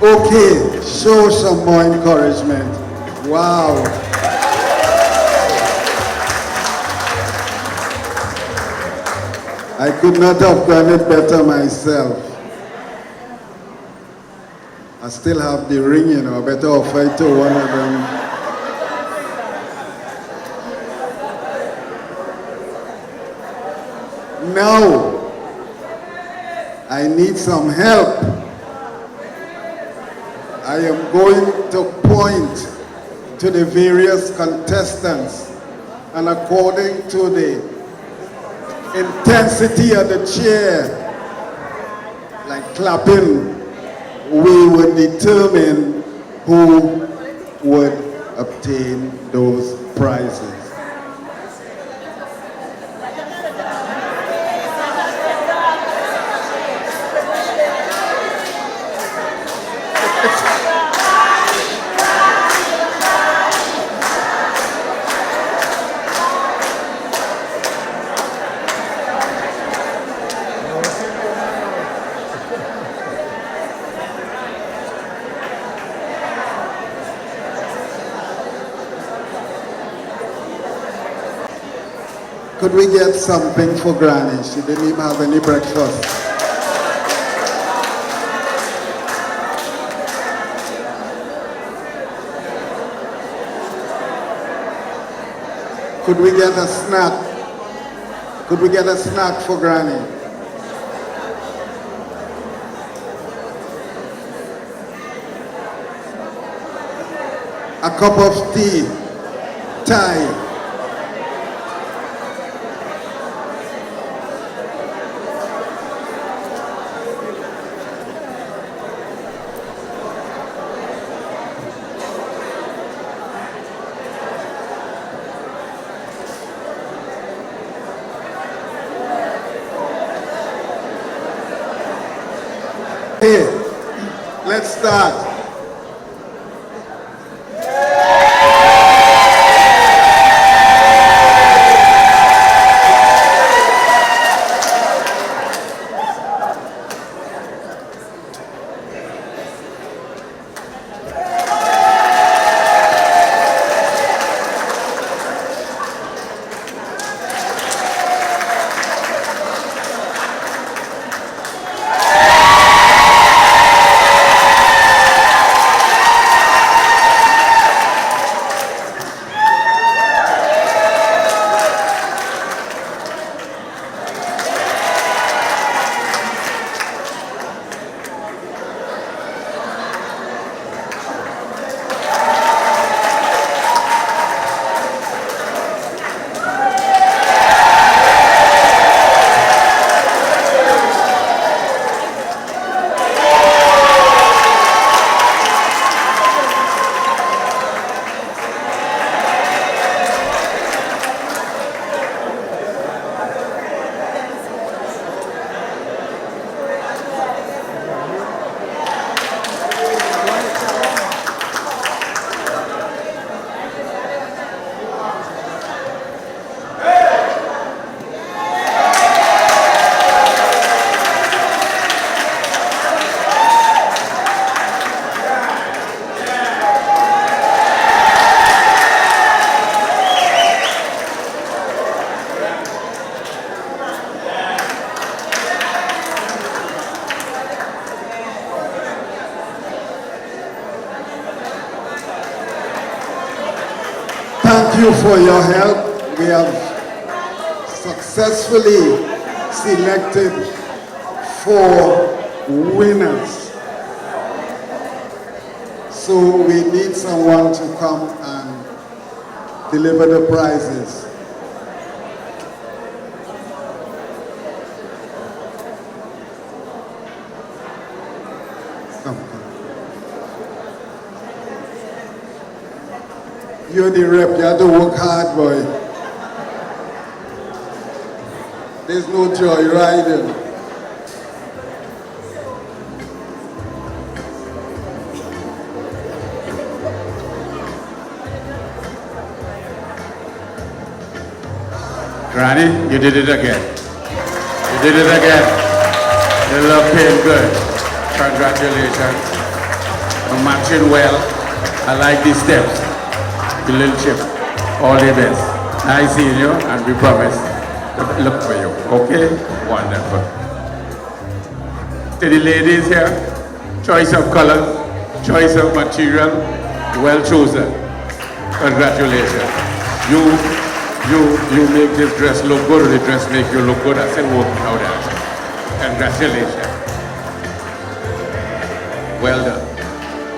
Okay, show some more encouragement. Wow. I could not have done it better myself. I still have the ring, you know, I better offer it to one of them. Now, I need some help. I am going to point to the various contestants, and according to the intensity of the cheer, like clapping, we would determine who would obtain those prizes. Could we get something for Granny? She didn't even have any breakfast. Could we get a snack? Could we get a snack for Granny? A cup of tea, Thai. Okay, let's start. Thank you for your help. We have successfully selected 4 winners. So we need someone to come and deliver the prizes. Come. You're the rep, you have to work hard, boy. There's no joy riding. Granny, you did it again. You did it again. You love pain good. Congratulations. You're marching well. I like these steps. The little chip. All the best. Nice seeing you, and we promise to look for you. Okay? Wonderful. To the ladies here, choice of color, choice of material, well chosen. Congratulations. You make this dress look good, or the dress make you look good. I said working out there. Congratulations. Well done.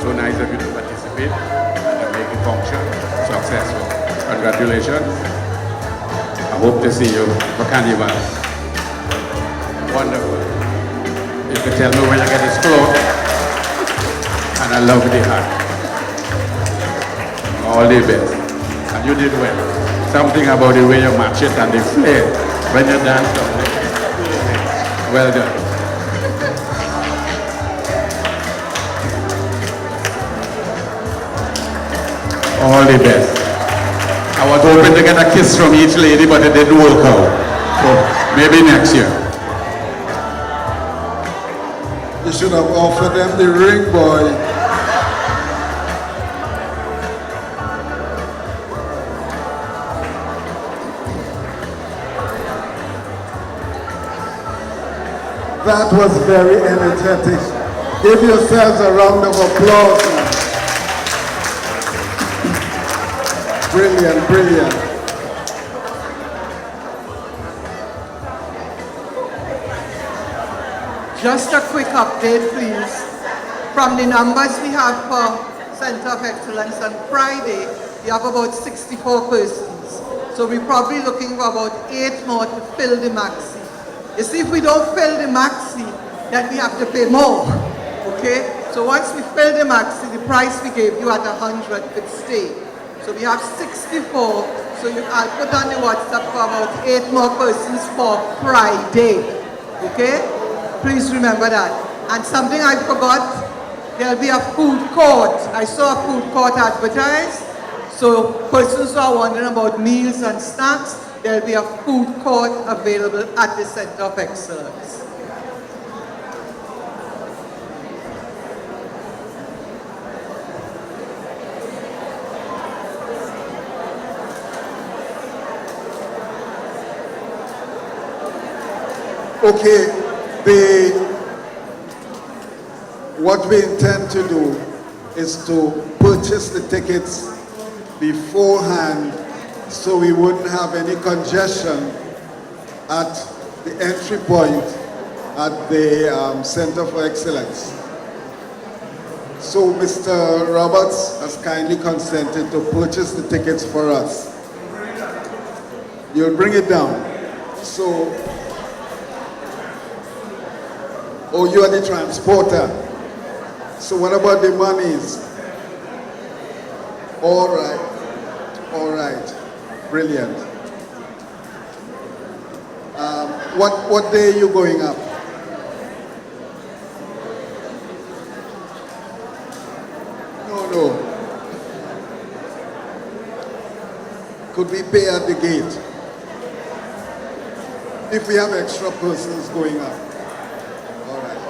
So nice of you to participate and make the function successful. Congratulations. I hope to see you for Carnival. Wonderful. You can tell me where you get this cloth. And I love the hat. All the best. And you did well. Something about the way you match it and the flair when you dance. Well done. All the best. I was hoping to get a kiss from each lady, but it didn't work out. So maybe next year. You should have offered them the ring, boy. That was very energetic. Give yourselves a round of applause. Brilliant, brilliant. Just a quick update, please. From the numbers we have for Center of Excellence on Friday, we have about 64 persons. So we're probably looking for about 8 more to fill the maxi. You see, if we don't fill the maxi, then we have to pay more, okay? So once we fill the maxi, the price we gave you at 100 could stay. So we have 64, so I'll put on the WhatsApp for about 8 more persons for Friday, okay? Please remember that. And something I forgot, there'll be a food court. I saw a food court advertised, so persons who are wondering about meals and snacks, there'll be a food court available at the Center of Excellence. Okay, what we intend to do is to purchase the tickets beforehand so we wouldn't have any congestion at the entry point at the Center for Excellence. So Mr. Roberts has kindly consented to purchase the tickets for us. You'll bring it down. So, oh, you are the transporter. So what about the monies? All right, all right. Brilliant. What day are you going up? No. Could we pay at the gate? If we have extra persons going up. All right.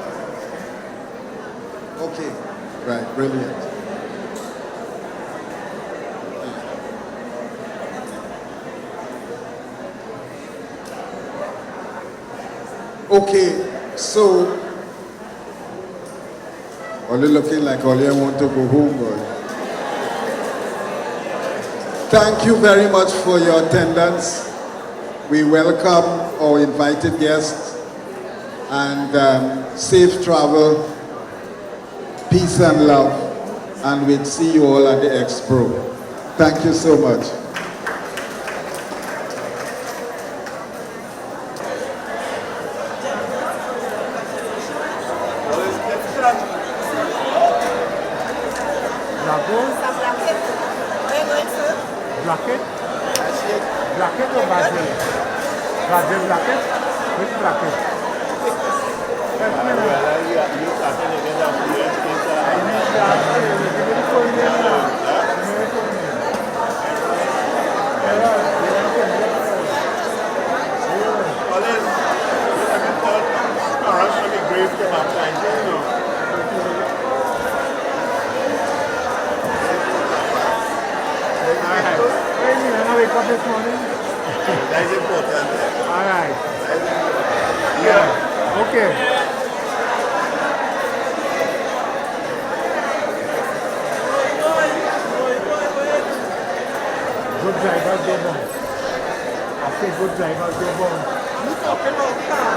Okay. Right, brilliant. Okay, so only looking like all you want to go home, boy. Thank you very much for your attendance. We welcome our invited guests and safe travel, peace and love, and we'll see you all at the Expo. Thank you so much. Bracket or Brazil? Brazil bracket? Which bracket? Okay. Good drivers go born. I say good drivers go born. You talking about car?